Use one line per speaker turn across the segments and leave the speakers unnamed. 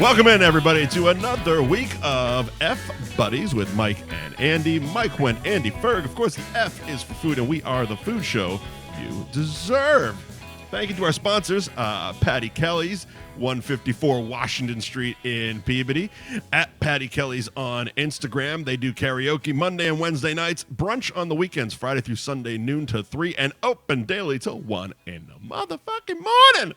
Welcome in, everybody, to another week of F Buddies with Mike and Andy. Mike, Wendt, Andy Ferg. Of course, the F is for food, and we are the food show you deserve. Thank you to our sponsors, Patty Kelly's, 154 Washington Street in Peabody. At Patty Kelly's on Instagram. They do karaoke Monday and Wednesday nights, brunch on the weekends, Friday through Sunday, noon to 3, and open daily till 1 in the motherfucking morning.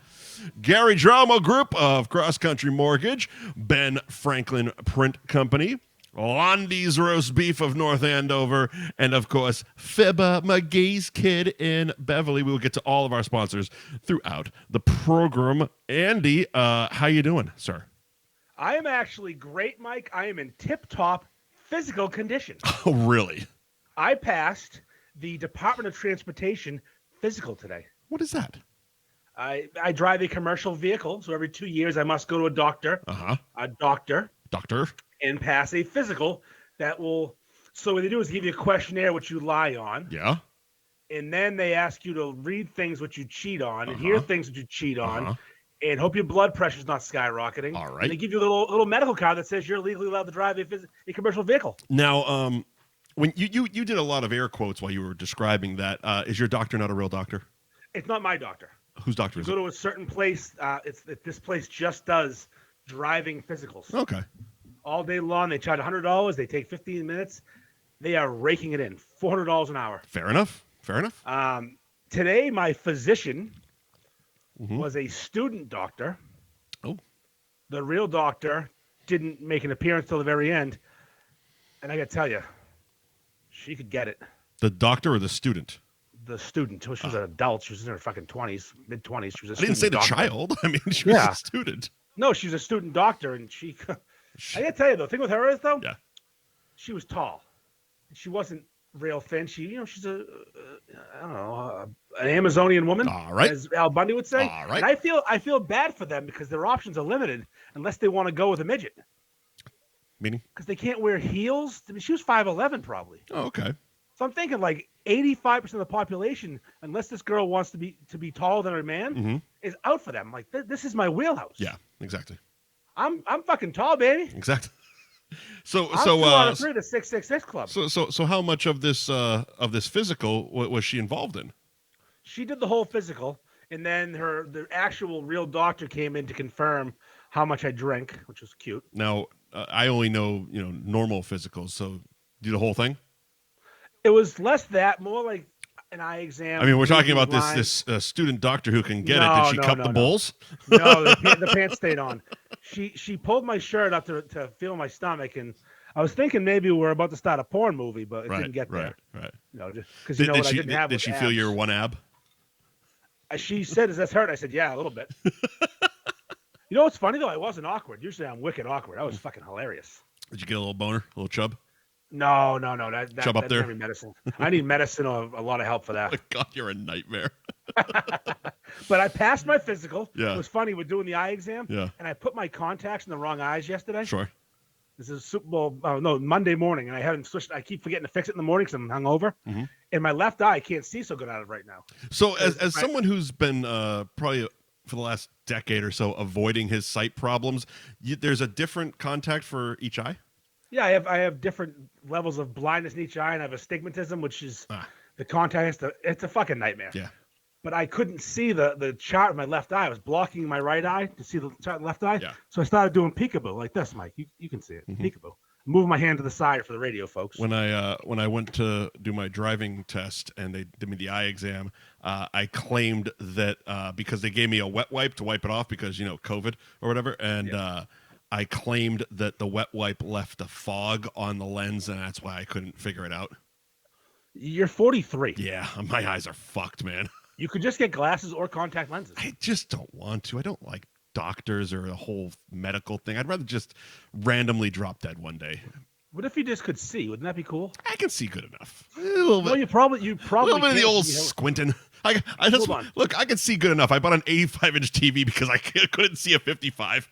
Gary Drama Group of Cross Country Mortgage, Ben Franklin Print Company, Londy's Roast Beef of North Andover, and of course, Fibba McGee's Kid in Beverly. We will get to all of our sponsors throughout the program. Andy, how you doing, sir?
I am actually great, Mike. I am in tip-top physical condition.
Oh, really?
I passed the Department of Transportation physical today.
What is that?
I drive a commercial vehicle, so every 2 years I must go to a doctor, and pass a physical that will. So what they do is give you a questionnaire which you lie on.
Yeah.
And then they ask you to read things which you cheat on and hear things that you cheat on, and hope your blood pressure's not skyrocketing.
All right.
And they give you a little medical card that says you're legally allowed to drive a commercial vehicle.
Now, when you did a lot of air quotes while you were describing that, is your doctor not a real doctor?
It's not my doctor.
Whose doctor is it?
Go to a certain place. This place just does driving physicals.
Okay.
All day long. They charge $100. They take 15 minutes. They are raking it in. $400 an hour.
Fair enough.
Today, my physician was a student doctor.
Oh.
The real doctor didn't make an appearance till the very end. And I got to tell you, she could get it.
The doctor or the student?
The student. She was an adult. She was in her fucking 20s, mid-20s. She was a student.
I didn't say
doctor.
the child. I mean, she was a student.
No, she's a student doctor, and she. I got to tell you, the thing with her is, though, she was tall. She wasn't real thin. She's an Amazonian woman,
all right,
as Al Bundy would say.
All right.
And I feel bad for them because their options are limited unless they want to go with a midget.
Meaning?
Because they can't wear heels. I mean, she was 5'11", probably.
Oh, okay.
So I'm thinking like 85% of the population, unless this girl wants to be taller than her man, is out for them. Like this is my wheelhouse.
Yeah, exactly.
I'm fucking tall, baby.
Exactly. So
I'm 2 out of 3 to 666 club.
So how much of this physical was she involved in?
She did the whole physical, and then the actual real doctor came in to confirm how much I drink, which was cute.
Now I only know normal physicals, so do the whole thing.
It was less that, more like an eye exam.
I mean, we're talking about this student doctor who can get it. Did she cup the bowls?
No, the pants stayed on. She pulled my shirt up to feel my stomach, and I was thinking maybe we're about to start a porn movie, but it didn't get there.
Right.
Just because I didn't have.
Did she feel your one ab?
She said, "Does that hurt?" I said, "Yeah, a little bit." You know what's funny though? I wasn't awkward. Usually I'm wicked awkward. I was fucking hilarious.
Did you get a little boner, a little chub?
No. That's
there.
every medicine. I need medicine or a lot of help for that.
Oh my God, you're a nightmare.
But I passed my physical.
Yeah.
It was funny. We're doing the eye exam.
Yeah.
And I put my contacts in the wrong eyes yesterday.
Sure.
This is Super Bowl. Monday morning, and I haven't switched. I keep forgetting to fix it in the morning because I'm hungover. And my left eye, I can't see so good out of right now.
So as someone who's been probably for the last decade or so avoiding his sight problems, there's a different contact for each eye?
Yeah, I have different levels of blindness in each eye, and I have astigmatism, which is the contact. It's a fucking nightmare.
Yeah.
But I couldn't see the chart of my left eye. I was blocking my right eye to see the chart of the left eye.
Yeah.
So I started doing peekaboo like this, Mike. You can see it. Peekaboo. Moving my hand to the side for the radio folks.
When I went to do my driving test and they did me the eye exam, I claimed that because they gave me a wet wipe to wipe it off because COVID or whatever, and I claimed that the wet wipe left a fog on the lens, and that's why I couldn't figure it out.
You're 43.
Yeah, my eyes are fucked, man.
You could just get glasses or contact lenses.
I just don't want to. I don't like doctors or the whole medical thing. I'd rather just randomly drop dead one day.
What if you just could see? Wouldn't that be cool?
I can see good enough. A little bit.
Well, you probably
a little bit of the old squinting. I just,
Hold on.
Look, I can see good enough. I bought an 85-inch TV because I couldn't see a 55.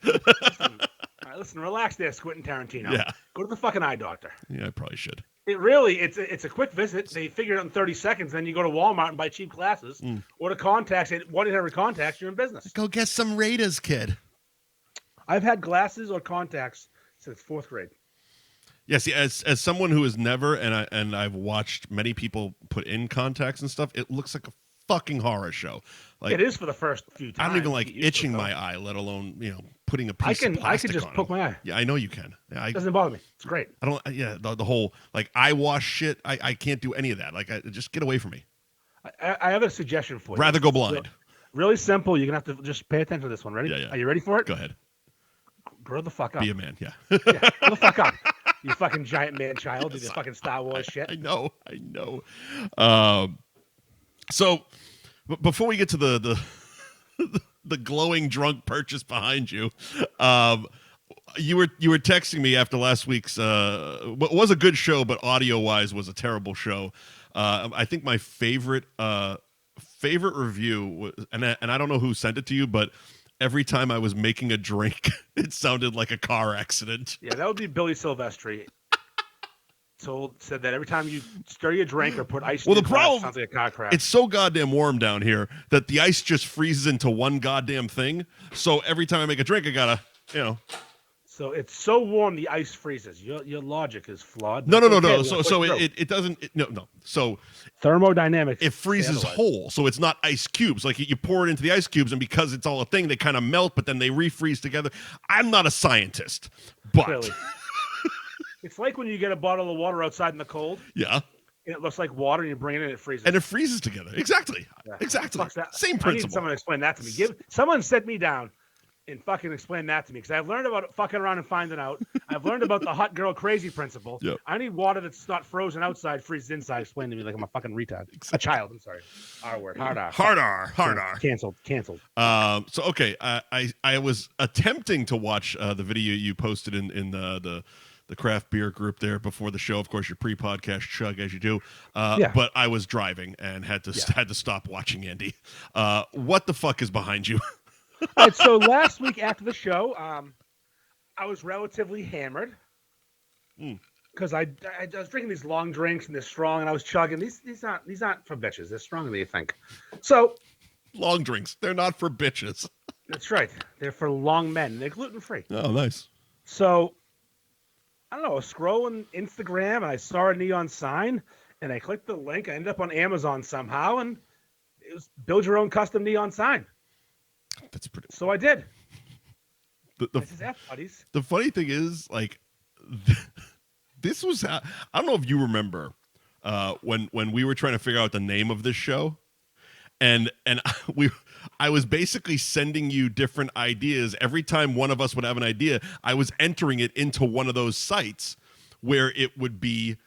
Listen, relax there, Quentin Tarantino.
Yeah.
Go to the fucking eye doctor.
Yeah, I probably should.
It's a quick visit. They figure it out in 30 seconds. Then you go to Walmart and buy cheap glasses. Or to contacts, 1-800-CONTACTS, you're in business.
Go get some Raiders, kid.
I've had glasses or contacts since 4th grade.
Yeah, see, as someone who has never, and I've watched many people put in contacts and stuff, it looks like a fucking horror show. Like,
it is for the first few times.
I don't even like itching my eye, let alone putting a piece of plastic on.
I can just poke my eye.
Yeah, I know you can. Yeah,
it doesn't bother me. It's great.
I don't. Yeah, the whole like eye wash shit. I can't do any of that. Like, just get away from me.
I have a suggestion for you.
Rather go blind.
Really simple. You're gonna have to just pay attention to this one. Ready?
Yeah.
Are you ready for it?
Go ahead.
Grow the fuck up.
Be a man. Yeah.
Yeah, grow the fuck up. You fucking giant man child. You fucking Star Wars shit.
I know. So, before we get to the glowing drunk purchase behind you, you were texting me after last week's. What was a good show, but audio wise was a terrible show. I think my favorite review was, and I don't know who sent it to you, but every time I was making a drink, it sounded like a car accident.
Yeah, that would be Billy Silvestri. Said that every time you stir your drink or put ice in your glass, it sounds like a car crash.
It's so goddamn warm down here that the ice just freezes into one goddamn thing. So every time I make a drink, I gotta,
So it's so warm the ice freezes. Your logic is flawed.
No. So it doesn't. No. So
thermodynamics.
It freezes whole, so it's not ice cubes. Like you pour it into the ice cubes, and because it's all a thing, they kind of melt, but then they refreeze together. I'm not a scientist, but
Clearly. It's like when you get a bottle of water outside in the cold.
Yeah.
And it looks like water, and you bring it in, and it freezes.
And it freezes together. Exactly. Yeah. Exactly. Same principle. I need
someone to explain that to me. Someone sit me down and fucking explain that to me, because I've learned about fucking around and finding out. I've learned about the hot girl crazy principle.
Yep.
I need water that's not frozen outside, freezes inside. Explain to me like I'm a fucking retard. Exactly. A child. I'm sorry. R word. Hard R. Canceled.
So okay, I was attempting to watch the video you posted in the craft beer group there before the show. Of course, your pre-podcast chug as you do. But I was driving and had to stop watching Andy. What the fuck is behind you?
All right, so last week after the show, I was relatively hammered because I was drinking these long drinks and they're strong, and I was chugging. These aren't for bitches. They're stronger than you think. So
long drinks, they're not for bitches.
That's right. They're for long men. They're gluten free.
Oh, nice.
So I don't know. I was scrolling Instagram and I saw a neon sign and I clicked the link. I ended up on Amazon somehow, and it was build your own custom neon sign.
That's pretty.
So I did.
This is F, buddies. The funny thing is, like, this was. I don't know if you remember when we were trying to figure out the name of this show, and I was basically sending you different ideas every time one of us would have an idea. I was entering it into one of those sites where it would be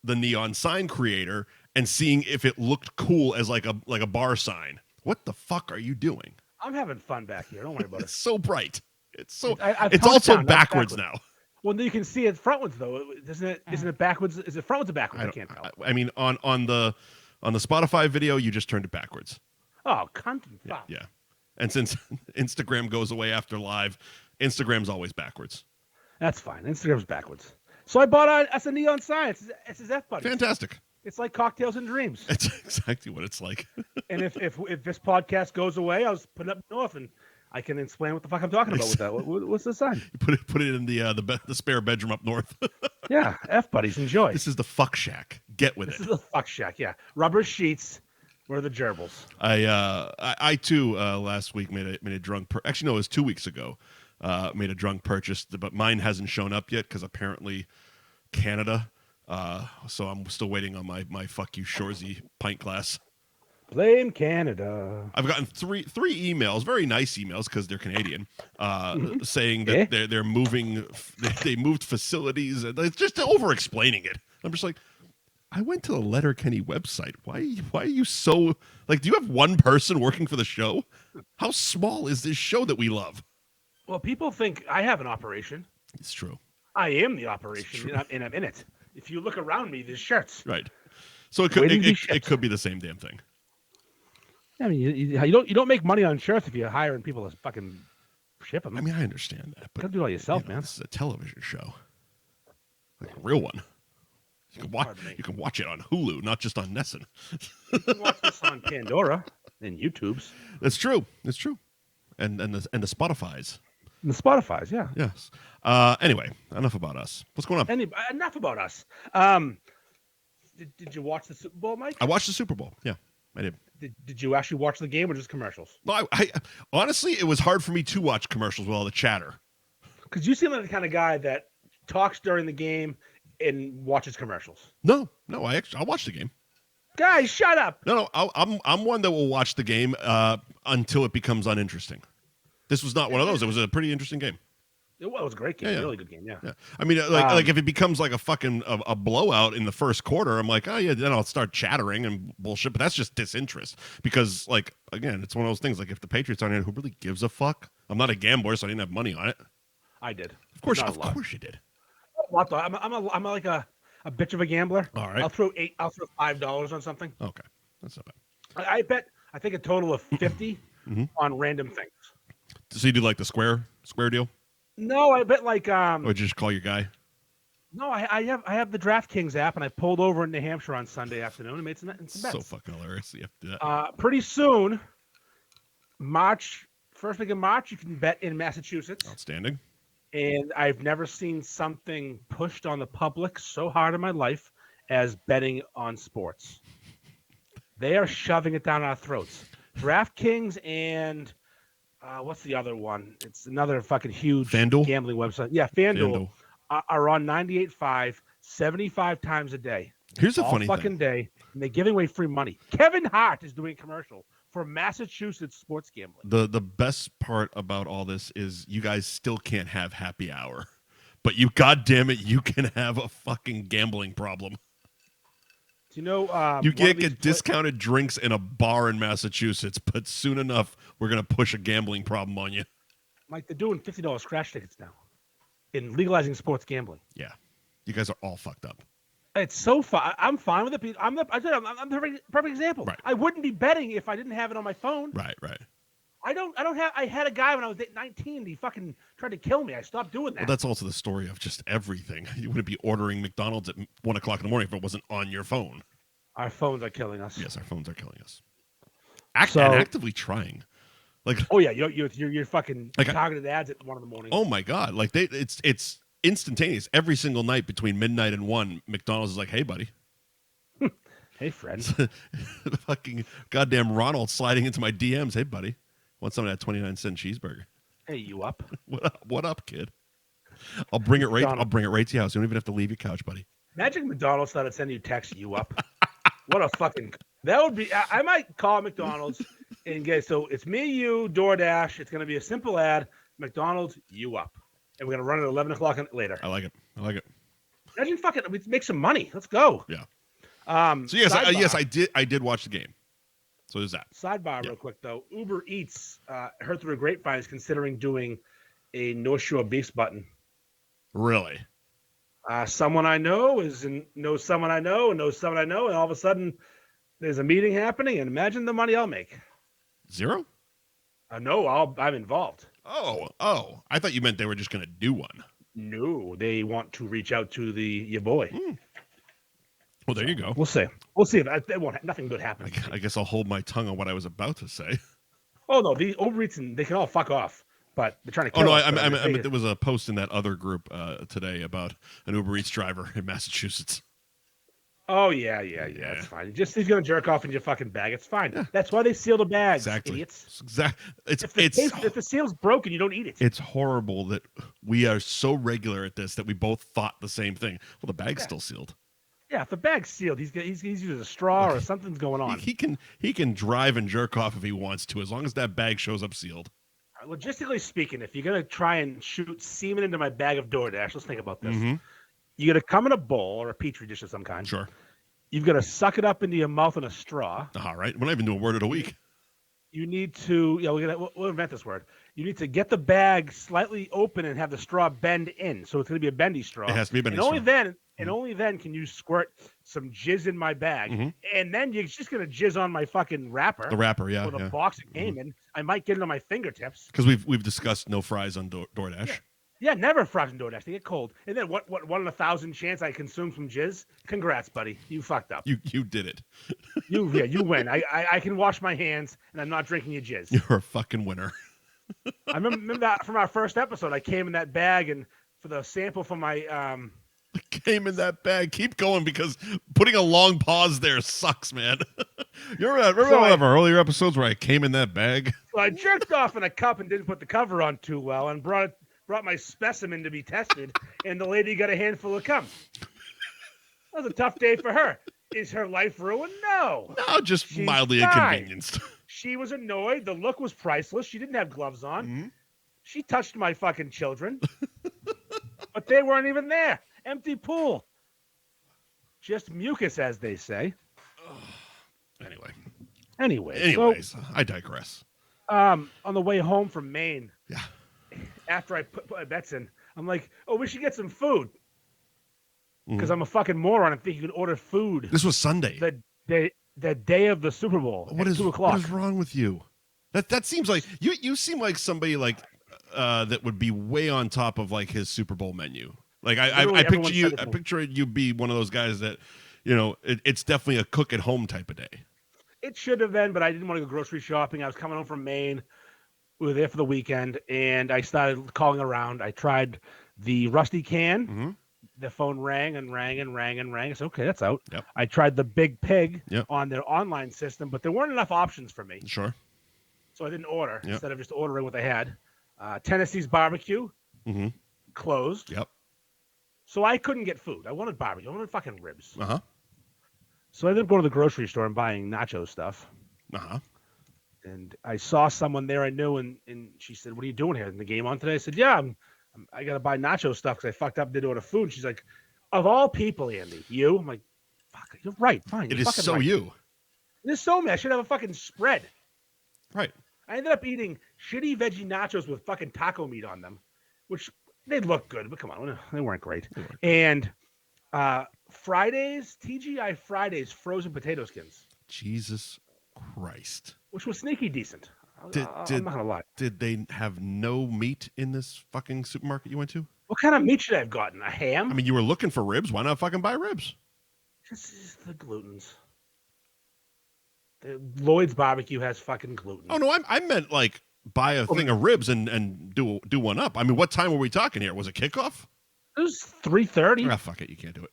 the neon sign creator and seeing if it looked cool as like a bar sign. What the fuck are you doing?
I'm having fun back here. Don't worry about it.
It's so bright. It's also backwards now.
Well, you can see it frontwards though. Isn't it backwards? Is it frontwards or backwards? I can't tell.
I mean, on the Spotify video, you just turned it backwards.
Oh, cunt.
Yeah. And since Instagram goes away after live, Instagram's always backwards.
That's fine. Instagram's backwards. So I bought us a neon sign. It's his F buddy.
Fantastic.
It's like cocktails and dreams.
That's exactly what it's like.
And if this podcast goes away, I was putting up north, and I can explain what the fuck I'm talking about with that. What's the sign?
You put it in the spare bedroom up north.
Yeah, F buddies, enjoy.
This is the fuck shack. Get with it.
This is the fuck shack. Yeah, rubber sheets. Where are the gerbils?
I too last week made a drunk. Actually, no, it was 2 weeks ago. Made a drunk purchase, but mine hasn't shown up yet because apparently Canada. So I'm still waiting on my fuck you Shorzy pint glass.
Blame Canada.
I've gotten three emails, very nice emails because they're Canadian, saying that they're moving. They moved facilities, and it's just over explaining it. I'm just like, I went to the Letterkenny website. Why are you so like? Do you have one person working for the show? How small is this show that we love?
Well, people think I have an operation.
It's true.
I am the operation, and I'm in it. If you look around me, there's shirts.
Right. So it could be the same damn thing.
I mean, you don't make money on shirts if you're hiring people to fucking ship them.
I mean, I understand that, but
you gotta do it all yourself, man.
This is a television show, like a real one. You can watch it on Hulu, not just on Nessun.
You can watch this on Pandora and YouTube's.
That's true. It's true, and the Spotify's.
The Spotify's, yeah.
Yes. Anyway, enough about us. What's going on?
Enough about us. Did you watch the Super Bowl, Mike?
I watched the Super Bowl. Yeah, I did.
Did you actually watch the game or just commercials?
Well, I honestly, it was hard for me to watch commercials with all the chatter.
Because you seem like the kind of guy that talks during the game and watches commercials.
No, I'll watch the game.
Guys, shut up.
No, I'm one that will watch the game until it becomes uninteresting. This was not one of those. It was a pretty interesting game.
It was a great game. Yeah. Really good game. Yeah.
I mean, like if it becomes like a fucking a blowout in the first quarter, I'm like, oh yeah, then I'll start chattering and bullshit. But that's just disinterest because, like, again, it's one of those things. Like if the Patriots aren't in, who really gives a fuck? I'm not a gambler, so I didn't have money on it.
I did.
Of course you did.
I'm like a bitch of a gambler.
All right.
I'll throw $5 on something.
Okay, that's not bad.
I bet. I think a total of 50 on random things.
So you do like the square deal?
No, I bet like
or just call your guy?
No, I have the DraftKings app, and I pulled over in New Hampshire on Sunday afternoon and made some bets.
So fucking hilarious. You have to do that.
Pretty soon, first week of March, you can bet in Massachusetts.
Outstanding.
And I've never seen something pushed on the public so hard in my life as betting on sports. They are shoving it down our throats. DraftKings and what's the other one? It's another fucking huge gambling website. Yeah, FanDuel. Are on 98.5 75 times a day.
Here's the funny
fucking day, and they're giving away free money. Kevin Hart is doing a commercial for Massachusetts sports gambling.
The best part about all this is you guys still can't have happy hour, but you goddamn it, you can have a fucking gambling problem.
Do you know
you can't get discounted drinks in a bar in Massachusetts, but soon enough we're gonna push a gambling problem on you.
Mike, they're doing $50 scratch tickets now in legalizing sports gambling.
Yeah, you guys are all fucked up.
It's so fun. I'm fine with it. I'm the perfect example.
Right.
I wouldn't be betting if I didn't have it on my phone.
Right.
I had a guy when I was 19. He fucking tried to kill me. I stopped doing that.
Well, that's also the story of just everything. You wouldn't be ordering McDonald's at 1:00 in the morning if it wasn't on your phone.
Our phones are killing us.
Yes, our phones are killing us. And actively trying. Like,
oh yeah, you're fucking targeted ads at 1 a.m.
Oh my god, like it's instantaneous every single night between midnight and 1. McDonald's is like, hey buddy,
hey friend,
fucking goddamn Ronald sliding into my DMs. Hey buddy, want some of that 29-cent cheeseburger?
Hey, you up?
What up, kid? I'll bring it right. I'll bring it right to your house. You don't even have to leave your couch, buddy.
Imagine McDonald's started sending you texts. You up? What a fucking that would be. I might call McDonald's and get so it's me, you, DoorDash. It's gonna be a simple ad. McDonald's, you up? And we're gonna run it at 11 o'clock later.
I like it.
Imagine fucking make some money. Let's go.
Yeah. So yes, I did watch the game. So there's that.
Sidebar, real quick though. Uber Eats, heard through a grapevine, is considering doing a North Shore Beefs button.
Really?
Someone I know knows someone I know and knows someone I know, and all of a sudden there's a meeting happening. And imagine the money I'll make.
Zero?
No, I'm involved.
Oh! I thought you meant they were just going to do one.
No, they want to reach out to your boy.
Well, there you go.
We'll see. If nothing good happens.
I guess I'll hold my tongue on what I was about to say.
Oh no, the Uber Eats they can all fuck off. But they're trying to kill us.
I mean, there was a post in that other group today about an Uber Eats driver in Massachusetts.
Oh, yeah. It's fine. He's going to jerk off in your fucking bag. It's fine. Yeah. That's why they seal the bags, idiots. If the seal's broken, you don't eat it.
It's horrible that we are so regular at this that we both thought the same thing. Well, the bag's still sealed.
Yeah, if the bag's sealed, he's using a straw or something's going on.
He can drive and jerk off if he wants to, as long as that bag shows up sealed.
Logistically speaking, if you're going to try and shoot semen into my bag of DoorDash, let's think about this.
Mm-hmm.
You got to come in a bowl or a petri dish of some kind.
Sure.
You've got to suck it up into your mouth in a straw.
All right. We're not even doing a word of the week.
You need to, we'll invent this word. You need to get the bag slightly open and have the straw bend in. So it's going to be a bendy straw.
It has to be a bendy straw.
Only then can you squirt some jizz in my bag. Mm-hmm. And then you're just going to jizz on my fucking wrapper.
The wrapper, yeah.
Or the box it came in. I might get it on my fingertips.
Because we've discussed no fries on DoorDash.
Yeah, never fries on DoorDash. They get cold. And then what 1 in 1,000 chance I consume some jizz? Congrats, buddy. You fucked up.
You did it.
You win. I can wash my hands, and I'm not drinking your jizz.
You're a fucking winner.
I remember that from our first episode. I came in that bag and for the sample for my
Came in that bag. Keep going because putting a long pause there sucks, man. Remember one of our earlier episodes where I came in that bag?
So I jerked off in a cup and didn't put the cover on too well and brought my specimen to be tested, and the lady got a handful of cum. That was a tough day for her. Is her life ruined? No.
No, just
She's
mildly
fine.
inconvenienced.
She was annoyed. The look was priceless. She didn't have gloves on.
Mm-hmm.
She touched my fucking children. But they weren't even there. Empty pool. Just mucus, as they say.
Anyways, so, I digress.
On the way home from Maine,
yeah.
After I put my bets in, I'm like, oh, we should get some food. Because I'm a fucking moron and think you can order food.
This was Sunday.
The day of the Super Bowl at 2 o'clock.
What is wrong with you? That seems like you seem like somebody like that would be way on top of like his Super Bowl menu. Like I picture you be one of those guys that, it's definitely a cook at home type of day.
It should have been, but I didn't want to go grocery shopping. I was coming home from Maine. We were there for the weekend, and I started calling around. I tried the Rusty Can.
Mm-hmm.
The phone rang and rang and rang and rang. I said, okay, that's out.
Yep.
I tried the Big Pig on their online system, but there weren't enough options for me.
Sure.
So I didn't order instead of just ordering what they had. Tennessee's Barbecue closed.
Yep.
So I couldn't get food. I wanted barbecue. I wanted fucking ribs.
Uh-huh.
So I ended up going to the grocery store and buying nacho stuff.
Uh-huh.
And I saw someone there I knew, and she said, what are you doing here? In the game on today? I said, yeah, I got to buy nacho stuff because I fucked up and didn't order food. And she's like, of all people, Andy, you? I'm like, fuck, you're right. Fine.
It is so
right.
you.
It is so me. I should have a fucking spread.
Right.
I ended up eating shitty veggie nachos with fucking taco meat on them, which they look good, but come on, they weren't great. And Fridays, TGI Fridays, frozen potato skins.
Jesus Christ.
Which was sneaky decent. I'm not gonna lie.
Did they have no meat in this fucking supermarket you went to?
What kind of meat should I have gotten? A ham?
I mean, you were looking for ribs. Why not fucking buy ribs?
Just the glutens. Lloyd's Barbecue has fucking gluten.
Oh no, I meant like buy a thing of ribs and do one up. I mean, what time were we talking here? Was it kickoff?
It was 3:30.
Ah, fuck it, you can't do it.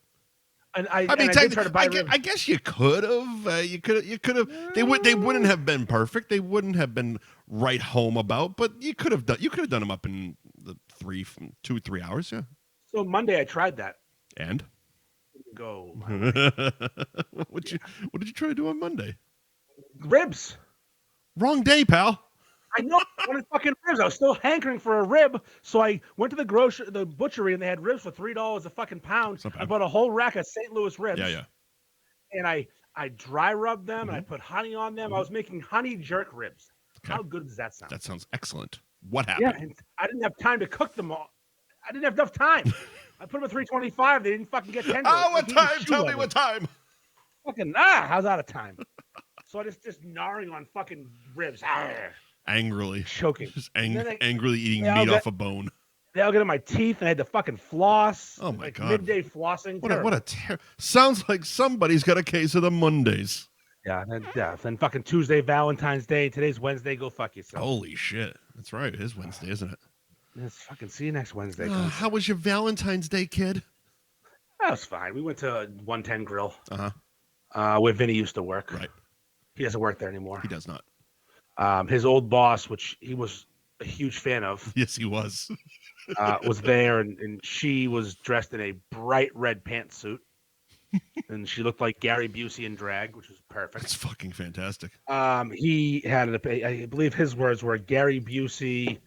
And I did try to buy ribs.
I guess you could have. You could have. They wouldn't have been perfect. They wouldn't have been right home about. But you could have done. You could have done them up in the 2-3 hours. Yeah.
So Monday I tried that.
And
go.
What did you try to do on Monday?
Ribs.
Wrong day, pal.
I know. I wanted fucking ribs. I was still hankering for a rib, so I went to the butchery, and they had ribs for $3 a fucking pound. I bought a whole rack of St. Louis ribs.
Yeah.
And I dry rubbed them, and I put honey on them. I was making honey jerk ribs. Okay. How good does that sound?
That sounds excellent. What happened?
Yeah, and I didn't have time to cook them all. I didn't have enough time. I put them at 325. They didn't fucking get tender.
Oh, what time? Tell me what time.
Fucking how's out of time? So I just gnawing on fucking ribs.
Angrily.
Choking.
Just angrily eating meat off a bone.
They all get in my teeth, and I had to fucking floss.
Oh, my God.
Midday flossing.
Sounds like somebody's got a case of the Mondays.
Yeah. Then fucking Tuesday, Valentine's Day. Today's Wednesday. Go fuck yourself.
Holy shit. That's right. It is Wednesday, isn't it?
Let's fucking see you next Wednesday.
How was your Valentine's Day, kid?
That was fine. We went to 110 Grill.
Uh-huh.
Where Vinny used to work.
Right.
He doesn't work there anymore.
He does not.
His old boss, which he was a huge fan of.
Yes, he was.
Was there, and she was dressed in a bright red pantsuit. And she looked like Gary Busey in drag, which was perfect.
That's fucking fantastic.
He had, I believe his words were Gary Busey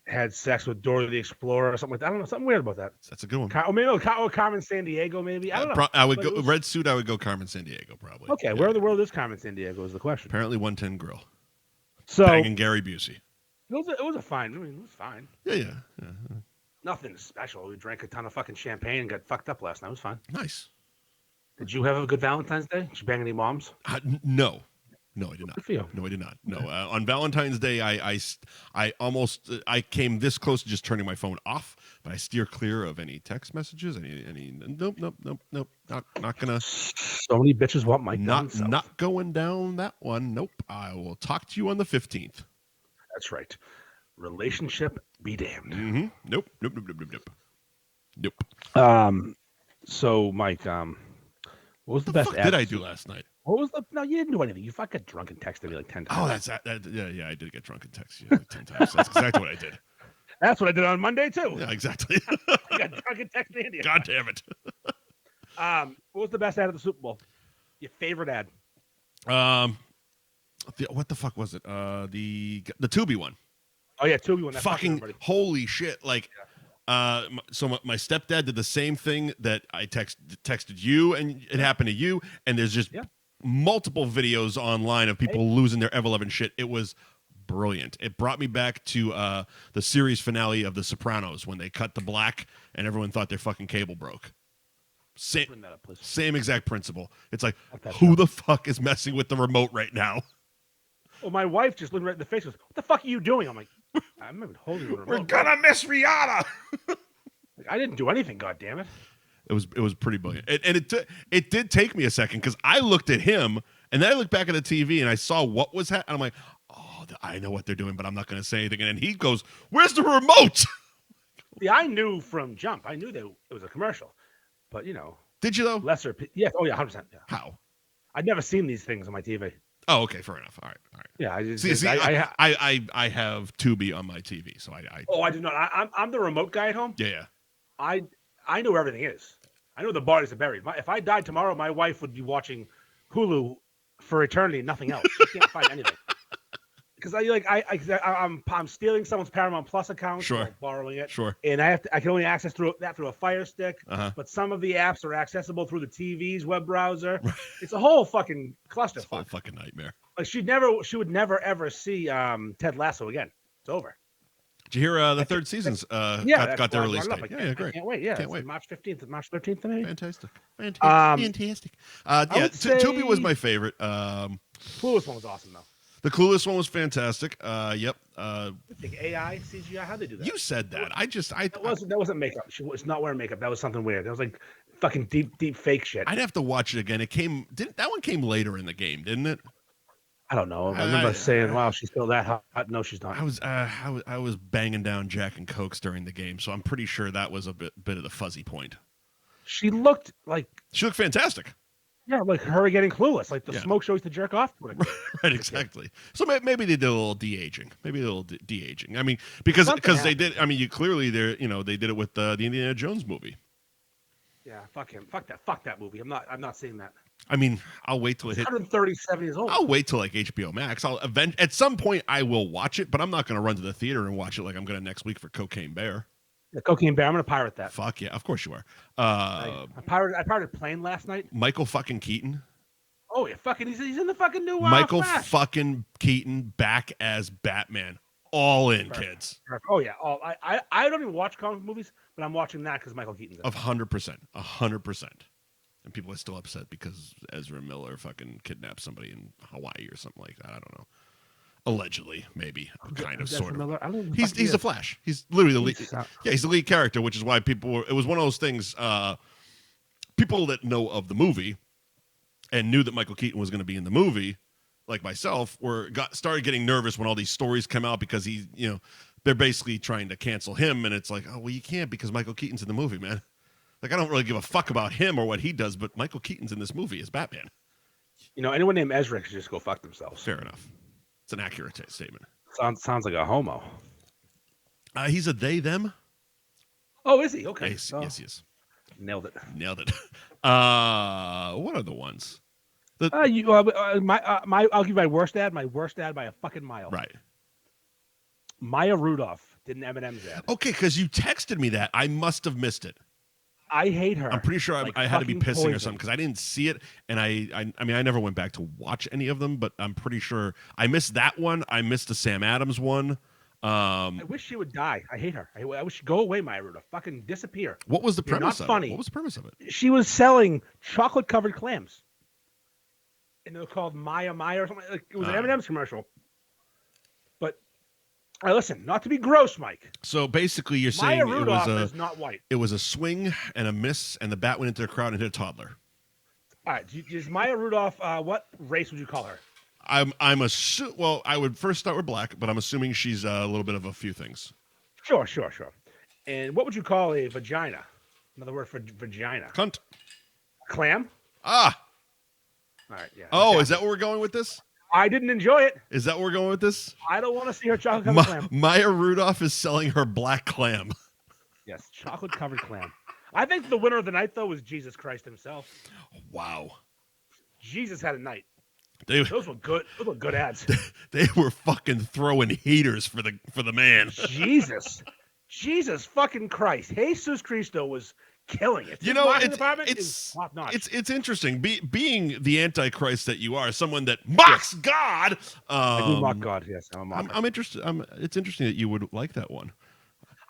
had sex with Dora the Explorer or something like that. I don't know, something weird about that.
That's a good one.
Carmen Sandiego, maybe. I don't know.
I would go red suit. I would go Carmen Sandiego, probably.
Okay, where in the world is Carmen Sandiego? Is the question.
Apparently, 110 Grill.
So
banging Gary Busey.
It was fine. I mean, it was fine.
Yeah.
Nothing special. We drank a ton of fucking champagne and got fucked up last night. It was fine.
Nice.
Did you have a good Valentine's Day? Did you bang any moms?
No. No, I did not.
Good for you.
No, I did not. No, on Valentine's Day, I came this close to just turning my phone off, but I steer clear of any text messages. Nope. Not gonna.
So many bitches want my
not going down that one. Nope. I will talk to you on the 15th.
That's right. Relationship be damned.
Mm-hmm. Nope.
So Mike, what was the best
fuck did
ad?
I do last night?
What was the? No, you didn't do anything. You fucking got drunk and texted me like 10 times.
Oh, yeah, I did get drunk and text you like 10 times. That's exactly what I did.
That's what I did on Monday too.
Yeah, exactly.
I got drunk and texted Andy.
God damn it.
What was the best ad of the Super Bowl? Your favorite ad?
What the fuck was it? The Tubi one.
Oh yeah, Tubi one.
Fucking holy shit! Like, so my stepdad did the same thing that I texted you, and it happened to you. And there's just multiple videos online of people losing their ever-loving shit. It was brilliant. It brought me back to the series finale of The Sopranos when they cut to black and everyone thought their fucking cable broke. Same exact principle. It's like, who the fuck is messing with the remote right now?
Well, my wife just looked right in the face and goes, "What the fuck are you doing?" I'm like, "I'm not holding the remote.
We're gonna miss Rihanna."
Like, I didn't do anything, goddammit.
It was pretty brilliant. It did take me a second because I looked at him and then I looked back at the TV and I saw what was happening. I'm like, oh, I know what they're doing, but I'm not going to say anything. And then he goes, "Where's the remote?"
Yeah, I knew from jump. I knew that it was a commercial, but you know.
Did you though?
Lesser. Yes. Oh yeah, 100%. Yeah.
How?
I'd never seen these things on my TV.
Oh, okay, fair enough. All right.
Yeah, I just
I have Tubi on my TV, so I.
Oh, I do not. I'm the remote guy at home.
Yeah.
I know where everything is. I know the bodies are buried. If I died tomorrow, my wife would be watching Hulu for eternity and nothing else. She can't find anything. Because I'm stealing someone's Paramount Plus account,
sure,
borrowing it,
sure,
and I can only access through a Fire Stick.
Uh-huh.
But some of the apps are accessible through the TV's web browser. It's a whole fucking clusterfuck.
It's a whole fucking nightmare.
Like she would never ever see Ted Lasso again. It's over.
Did you hear the third season's got their release date?
Yeah, great. Can't wait. Yeah,
can't wait.
March 15th, March 13th, maybe.
Fantastic.
Tubi
was my favorite.
Clueless one was awesome though.
The Clueless one was fantastic. Yep.
AI, CGI, how'd they do that?
You said that.
That wasn't makeup. She was not wearing makeup. That was something weird. That was like fucking deep fake shit.
I'd have to watch it again. That one came later in the game, didn't it?
I don't know. I remember saying, "Wow, she's still that hot." No, she's not.
I was banging down Jack and Cokes during the game, so I'm pretty sure that was a bit of the fuzzy point.
She looked
fantastic.
Yeah, like her getting clueless, like the smoke show used to jerk off.
Right, exactly. So maybe they did a little de-aging. I mean, because they did. I mean, they did it with the Indiana Jones movie.
Yeah, fuck him. Fuck that movie. I'm not seeing that.
I mean, I'll wait till it hits.
137 years old.
I'll wait till like HBO Max. At some point I will watch it, but I'm not going to run to the theater and watch it like I'm going to next week for Cocaine Bear.
The Cocaine Bear. I'm going to pirate that.
Fuck yeah, of course you are.
I pirated Plane last night.
Michael fucking Keaton.
Oh yeah, fucking he's in the fucking new
Michael
Flash.
fucking Keaton back as Batman. All in, kids.
Oh yeah. I don't even watch comic movies, but I'm watching that because Michael Keaton's in it.
100%. And people are still upset because Ezra Miller fucking kidnapped somebody in Hawaii or something like that. I don't know. Allegedly, maybe, kind of, sort of. Miller? He's the Flash. He's literally the lead. Yeah, he's the lead character, which is why it was one of those things. People that know of the movie and knew that Michael Keaton was going to be in the movie, like myself, started getting nervous when all these stories come out because they're basically trying to cancel him, and it's like, oh well, you can't because Michael Keaton's in the movie, man. Like, I don't really give a fuck about him or what he does, but Michael Keaton's in this movie as Batman.
Anyone named Ezra should just go fuck themselves.
Fair enough. It's an accurate statement.
Sounds like a homo.
He's a they, them.
Oh, is he? Okay.
Yes, he is.
Nailed it.
What are the ones?
I'll give you my worst ad. My worst ad by a fucking mile.
Right.
Maya Rudolph did an M&M's ad.
Okay, because you texted me that. I must have missed it.
I hate her.
I'm pretty sure I had to be pissing or something because I didn't see it, and I mean I never went back to watch any of them, but I'm pretty sure I missed that one. I missed the Sam Adams one.
I wish she would die. I hate her. I wish she'd go away, Maya Rudolph. Fucking disappear.
What was the premise?
Not funny.
What was the premise of it?
She was selling chocolate covered clams, and they were called Maya or something. Like, it was an M&M's commercial. But listen, not to be gross, Mike.
So basically, you're saying
Maya Rudolph is not white.
It was a swing and a miss, and the bat went into the crowd and hit a toddler.
All right, is Maya Rudolph? What race would you call her?
I'm well, I would first start with black, but I'm assuming she's a little bit of a few things.
Sure. And what would you call a vagina? Another word for vagina.
Cunt.
Clam?
Ah.
All right, yeah.
Oh,
exactly.
is that where we're going with this?
I didn't enjoy it.
Is that where we're going with this?
I don't want to see her chocolate-covered clam.
Maya Rudolph is selling her black clam.
Yes, chocolate-covered clam. I think the winner of the night, though, was Jesus Christ himself.
Wow.
Jesus had a night.
Those
were good. Those were good ads.
They were fucking throwing heaters for the man.
Jesus fucking Christ. Jesus Cristo was killing it.
You know,
it's top notch.
It's interesting. Being the Antichrist that you are, someone that mocks God.
I do mock God. Yes,
I'm interested. It's interesting that you would like that one.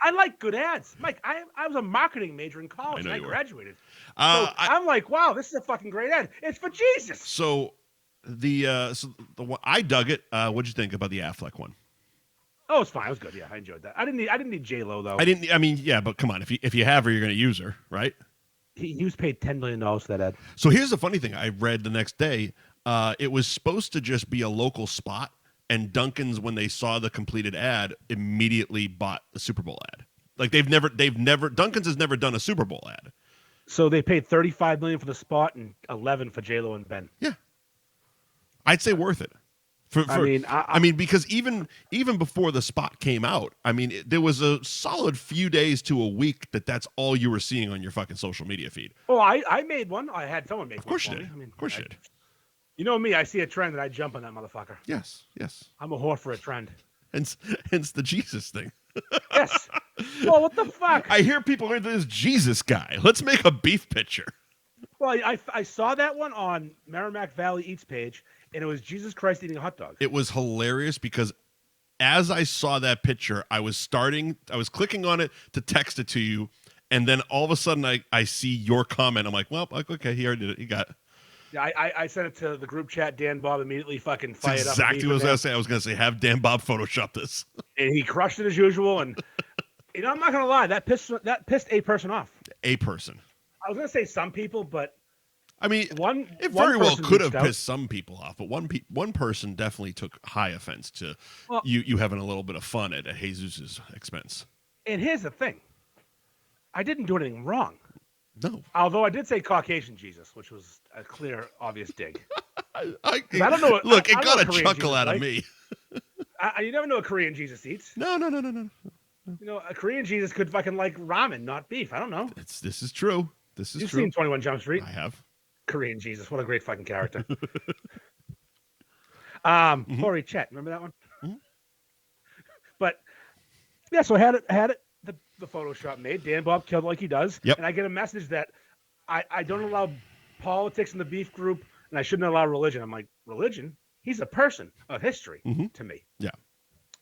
I like good ads, Mike. I was a marketing major in college. I graduated. I'm like, wow, this is a fucking great ad. It's for Jesus.
So the one I dug it. What'd you think about the Affleck one?
Oh, it's fine. It was good. Yeah, I enjoyed that. I didn't need J-Lo though.
I mean, yeah, but come on. If you have her, you're going to use her, right?
He was paid $10 million for that ad.
So here's the funny thing. I read the next day. It was supposed to just be a local spot, and Dunkin's, when they saw the completed ad, immediately bought the Super Bowl ad. Like they've never Dunkin's has never done a Super Bowl ad.
So they paid $35 million for the spot and $11 million for J-Lo and Ben.
Yeah, I'd say worth it. I mean, because even before the spot came out, I mean, there was a solid few days to a week that's all you were seeing on your fucking social media feed.
Oh, I made one. I had someone make one.
Of course you did. Of course you did.
You know me. I see a trend and I jump on that motherfucker.
Yes.
I'm a whore for a trend.
Hence the Jesus thing.
Yes. Well, what the fuck?
I hear people into this Jesus guy. Let's make a beef picture.
Well, I saw that one on Merrimack Valley Eats page, and it was Jesus Christ eating a hot dog.
It was hilarious because as I saw that picture, I was clicking on it to text it to you, and then all of a sudden I see your comment. I'm like, well, okay, he already did it. He got it.
Yeah, I sent it to the group chat. Dan Bob immediately fucking fired up.
Exactly what I was going to say. I was going to say, have Dan Bob Photoshop this.
And he crushed it as usual. And, I'm not going to lie. That pissed a person off.
A person.
I was going to say some people, but
I mean, it very well could have pissed some people off, but one person definitely took high offense to you having a little bit of fun at Jesus's expense.
And here's the thing. I didn't do anything wrong.
No.
Although I did say Caucasian Jesus, which was a clear, obvious dig.
I
don't know.
Look, it got a
Korean
chuckle
Jesus,
out
right?
of me.
You never know what Korean Jesus eats.
No.
A Korean Jesus could fucking like ramen, not beef. I don't know.
This is true.
You've seen 21 Jump Street.
I have.
Korean Jesus, what a great fucking character. Corey Chet, remember that one?
Mm-hmm.
But yeah, so I had it the Photoshop made. Dan Bob killed it like he does.
Yep.
And I get a message that I don't allow politics in the beef group, and I shouldn't allow religion. I'm like, religion? He's a person of history to me.
Yeah.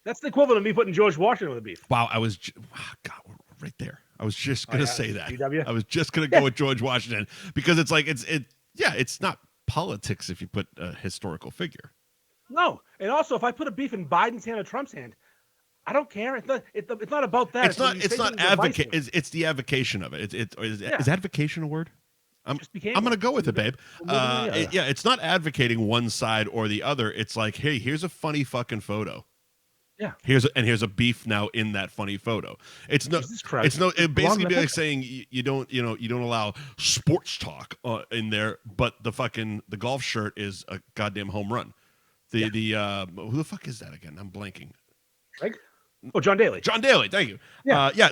That's the equivalent of me putting George Washington with the beef.
Wow, God, we're right there. I was just gonna say that.
GW?
I was just gonna go with George Washington because it's like it's not politics if you put a historical figure.
No, and also if I put a beef in Biden's hand or Trump's hand, I don't care. It's not about that.
It's not advocate. It's the avocation of it. Is advocation a word? I'm gonna go with it, babe. It's not advocating one side or the other. It's like, hey, here's a funny fucking photo.
Yeah.
Here's a beef now in that funny photo. It's basically like saying you don't allow sports talk in there, but the golf shirt is a goddamn home run. Who the fuck is that again? I'm blanking.
Like, John Daly.
John Daly, thank you.
Yeah.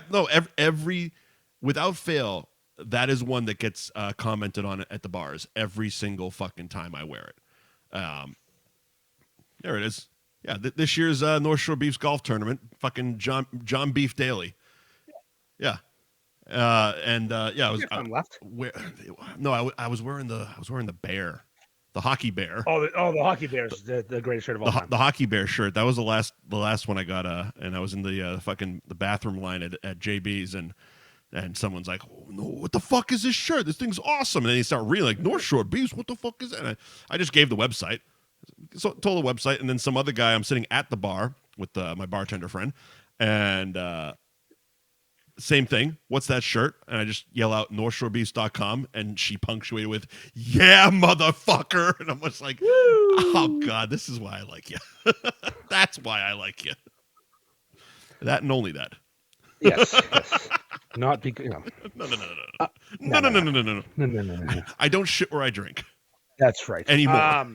Every without fail, that is one that gets commented on at the bars every single fucking time I wear it. There it is. Yeah, this year's North Shore Beefs golf tournament, fucking John Beef Daly. Yeah, I was
left.
I was wearing the bear, the hockey bear.
The hockey bear is the greatest shirt of all time.
The hockey bear shirt. That was the last one I got. And I was in the bathroom line at JB's and someone's like, oh, no, what the fuck is this shirt? This thing's awesome. And then they start reading like North Shore Beefs. What the fuck is that? And I just gave the website. So told the website, and then some other guy. I'm sitting at the bar with my bartender friend, and same thing. What's that shirt? And I just yell out NorthShoreBeefs.com, and she punctuated with, "Yeah, motherfucker." And I'm just like, oh God, this is why I like you. That's why I like you. That and only that.
Yes. Not because
No. I don't shit where I drink.
That's right.
Anymore.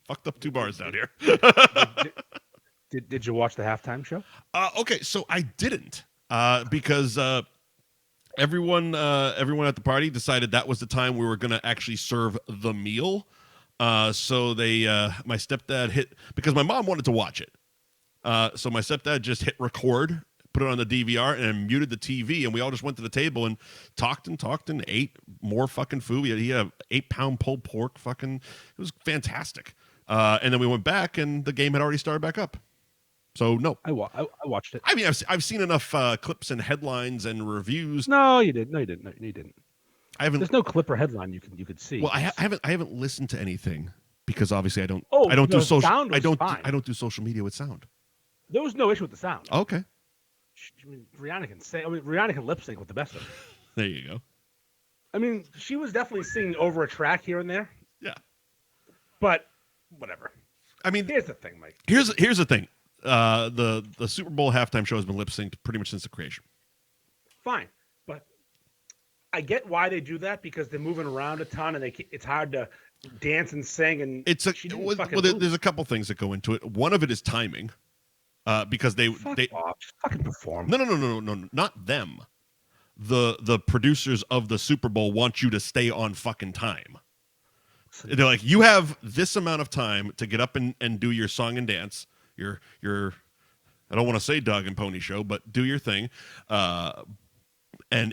Fucked up 2 bars down here.
Did you watch the halftime show?
Okay, so I didn't because everyone at the party decided that was the time we were going to actually serve the meal. So my stepdad hit, because my mom wanted to watch it. So my stepdad just hit record, put it on the DVR, and muted the TV, and we all just went to the table and talked and ate more fucking food. He had a 8-pound pulled pork, it was fantastic. And then we went back, and the game had already started back up. So no,
I watched it.
I mean, I've seen enough clips and headlines and reviews.
No, you didn't. No, you didn't.
I haven't.
There's no clip or headline you could see.
Well, I haven't listened to anything because obviously I don't do social media with sound.
There was no issue with the sound.
Okay.
I mean, Rihanna can lip sync with the best of them.
There you go.
I mean, she was definitely singing over a track here and there.
Yeah.
But whatever.
I mean,
here's the thing, Mike.
Here's the thing. The Super Bowl halftime show has been lip synced pretty much since the creation.
Fine, but I get why they do that, because they're moving around a ton and it's hard to dance and sing. And
there's a couple things that go into it. One of it is timing, because they
just fucking perform.
No, not them. The producers of the Super Bowl want you to stay on fucking time. They're like, you have this amount of time to get up and do your song and dance. Your I don't want to say dog and pony show, but do your thing. And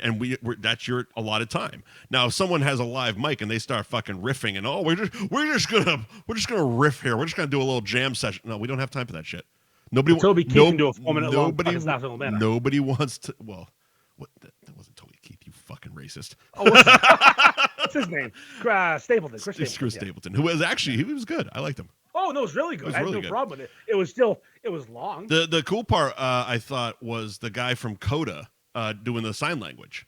that's your allotted time. Now, if someone has a live mic and they start fucking riffing and we're just gonna riff here. We're just gonna do a little jam session. No, we don't have time for that shit. Nobody
can do a 4-minute long fucking National Banner.
Nobody wants to. Well, what? That wasn't Toby Keith. You fucking racist.
Oh, what's his name? Stapleton.
Chris Stapleton, who was actually he was good. I liked him.
Oh no, it was really good. I had no problem with it. It was long.
The cool part I thought was the guy from Coda doing the sign language.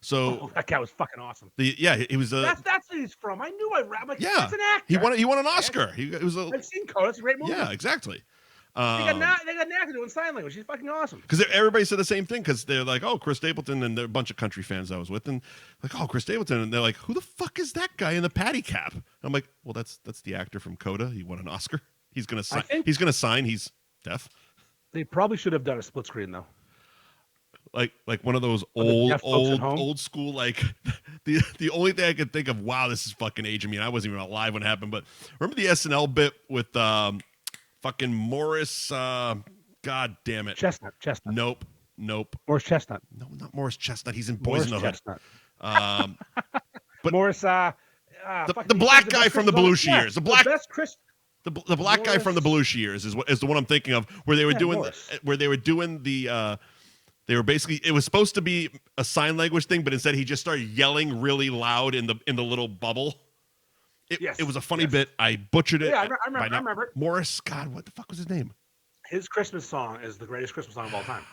So
that guy was fucking awesome.
He was.
That's where he's from. I knew I'm like,
yeah,
that's an actor.
He won an Oscar. I've
seen Coda. It's a great movie.
Yeah, exactly.
They got an actor doing sign language. He's fucking awesome.
Because everybody said the same thing. Because they're like, "Oh, Chris Stapleton," and there are a bunch of country fans I was with, and like, "Oh, Chris Stapleton," and they're like, "Who the fuck is that guy in the patty cap?" I'm like, "Well, that's the actor from Coda. He won an Oscar. He's gonna sign. He's gonna sign. He's deaf."
They probably should have done a split screen though.
Like one of those old school, like the only thing I could think of. Wow, this is fucking aging me. I wasn't even alive when it happened, but remember the SNL bit with fucking Morris, God damn it.
Chestnut.
Nope.
Morris Chestnut.
No, not Morris Chestnut. He's in Boys in the Hood.
But Morris,
the black guy from the Belushi years. The black guy from the Belushi years is the one I'm thinking of, where they were doing they were basically, it was supposed to be a sign language thing, but instead he just started yelling really loud in the little bubble. It was a funny bit. I butchered it.
Yeah, I remember it.
Morris, God, what the fuck was his name?
His Christmas song is the greatest Christmas song of all time.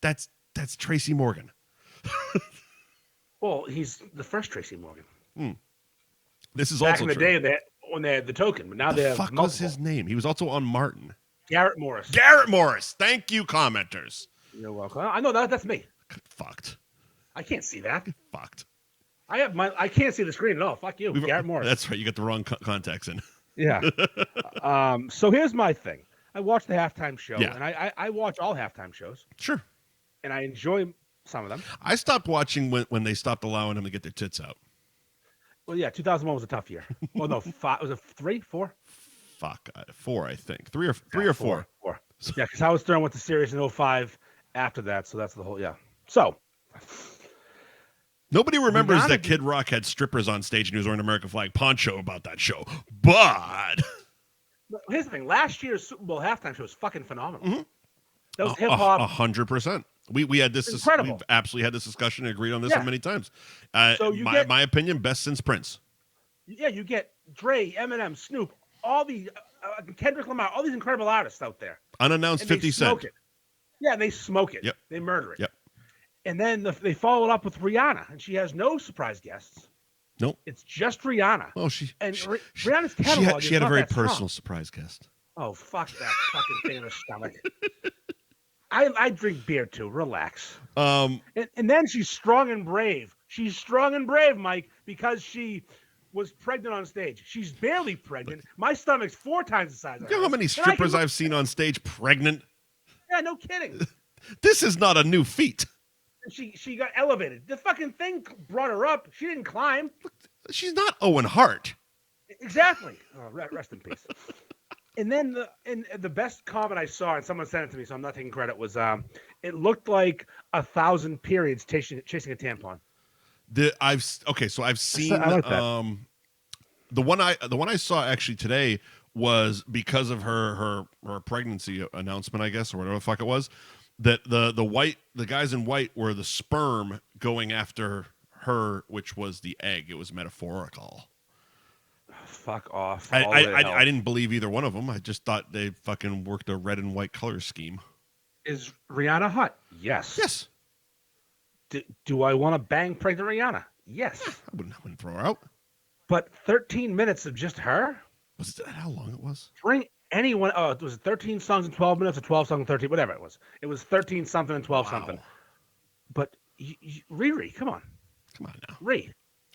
That's Tracy Morgan.
Well, he's the first Tracy Morgan.
This is
back
also
in the
true.
day when they had the token, but now they have
fuck
multiple.
Was his name? He was also on Martin.
Garrett Morris.
Thank you, commenters.
You're welcome. I know that's me.
Fucked.
I can't see that.
Fucked.
I can't see the screen at all. Fuck you, Garrett Morris.
That's right. You got the wrong contacts in.
Yeah. So here's my thing. I watched the halftime show,
Yeah.
and I watch all halftime shows.
Sure.
And I enjoy some of them.
I stopped watching when they stopped allowing them to get their tits out.
Well, yeah, 2001 was a tough year. Well, no, was it 3, 4?
Fuck, 4, I think. 3 or 4.
4. Yeah, because Howard Stern went to Sirius in 05 after that, so that's the whole, yeah. So.
Nobody remembers that Kid Rock had strippers on stage and he was wearing an American flag poncho about that show. But
here's the thing. Last year's Super Bowl halftime show was fucking phenomenal.
Mm-hmm.
That was hip-hop.
100%. We had this.
Incredible.
We've absolutely had this discussion and agreed on this many times.
So
my opinion, best since Prince.
Yeah, you get Dre, Eminem, Snoop, all the Kendrick Lamar, all these incredible artists out there.
Unannounced 50 Cent.
Yeah, and they smoke it.
Yep.
They murder it.
Yep.
And then they followed up with Rihanna, and she has no surprise guests.
Nope.
It's just Rihanna.
Oh,
Rihanna's catalog
she had a very personal
strong.
surprise guest.
Oh, fuck that fucking thing in her stomach. I drink beer too. Relax. And then she's strong and brave. She's strong and brave, Mike, because she was pregnant on stage. She's barely pregnant. My stomach's 4 times the size of hers.
You know how many strippers I've seen on stage pregnant?
Yeah, no kidding.
This is not a new feat.
She got elevated. The fucking thing brought her up. She didn't climb.
She's not Owen Hart.
Exactly. Oh, rest in peace. And then the best comment I saw, and someone sent it to me, so I'm not taking credit, was it looked like 1,000 periods chasing a tampon.
I've seen
I like that.
the one I saw actually today was because of her pregnancy announcement, I guess, or whatever the fuck it was. That the guys in white were the sperm going after her, which was the egg. It was metaphorical.
Fuck off.
I didn't believe either one of them. I just thought they fucking worked a red and white color scheme.
Is Rihanna hot? Yes.
Yes.
Do I want to bang pregnant Rihanna? Yes.
Yeah, I wouldn't throw her out.
But 13 minutes of just her?
Was that how long it was?
Bring anyone. Oh, it was 13 songs in 12 minutes or 12 songs in 13, whatever it was. It was 13 something and 12 something. But Riri, come on.
Come on now.
Riri.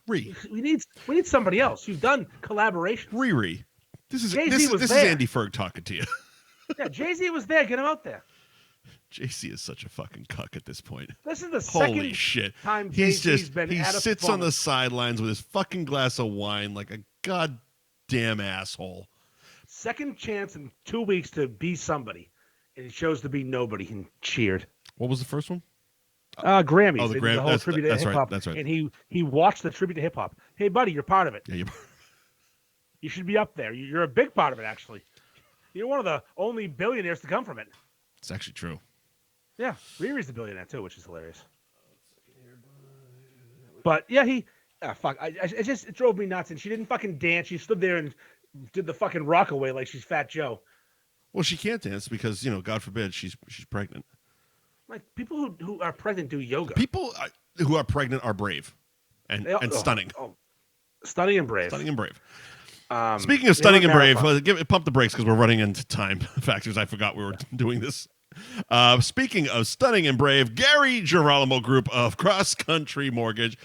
We need somebody else. You've done collaboration.
Riri. This is Andy Ferg talking to you.
Yeah, Jay-Z was there. Get him out there.
Jay-Z is such a fucking cuck at this point.
This is the
Holy shit.
time Jay-Z's been
he
at a
sits
performance.
on the sidelines with his fucking glass of wine like a goddamn asshole.
Second chance in 2 weeks to be somebody, and he chose to be nobody and cheered.
What was the first one?
Grammys.
Oh, the
Grammys. The whole tribute to hip hop.
That's right.
And he watched the tribute to hip hop. Hey, buddy, you're part of it.
Yeah,
you should be up there. You're a big part of it, actually. You're one of the only billionaires to come from it.
It's actually true.
Yeah, Riri's the billionaire too, which is hilarious. But yeah, it drove me nuts. And she didn't fucking dance. She stood there and did the fucking rock away like she's Fat Joe.
Well, she can't dance because, God forbid, she's pregnant.
Like, people who are pregnant do yoga.
People who are pregnant are brave and stunning.
Stunning and brave.
Stunning and brave. Speaking of stunning and brave, pump the brakes because we're running into time factors. I forgot we were doing this. Speaking of stunning and brave, Gary Girolamo Group of Cross Country Mortgage.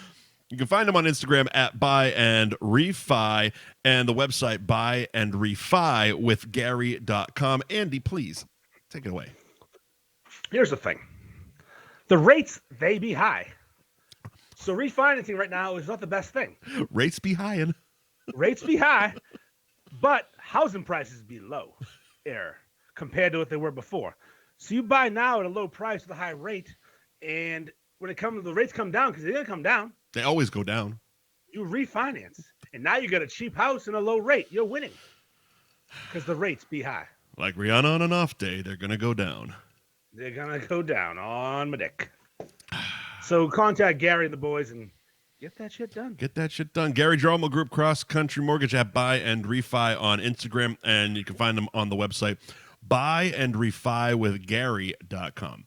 You can find them on Instagram at Buy and Refi and the website buyandrefywithgary.com. Andy, please take it away.
Here's the thing. The rates, they be high. So refinancing right now is not the best thing.
Rates be high.
Rates be high, but housing prices be low compared to what they were before. So you buy now at a low price with a high rate, and when the rates come down, because they're going to come down.
They always go down.
You refinance, and now you got a cheap house and a low rate. You're winning because the rates be high.
Like Rihanna on an off day, they're going to go down.
They're going to go down on my dick. So contact Gary and the boys and get that shit done.
Get that shit done. Gary Girolamo Group, Cross Country Mortgage at Buy and Refi on Instagram, and you can find them on the website buyandrefywithgary.com.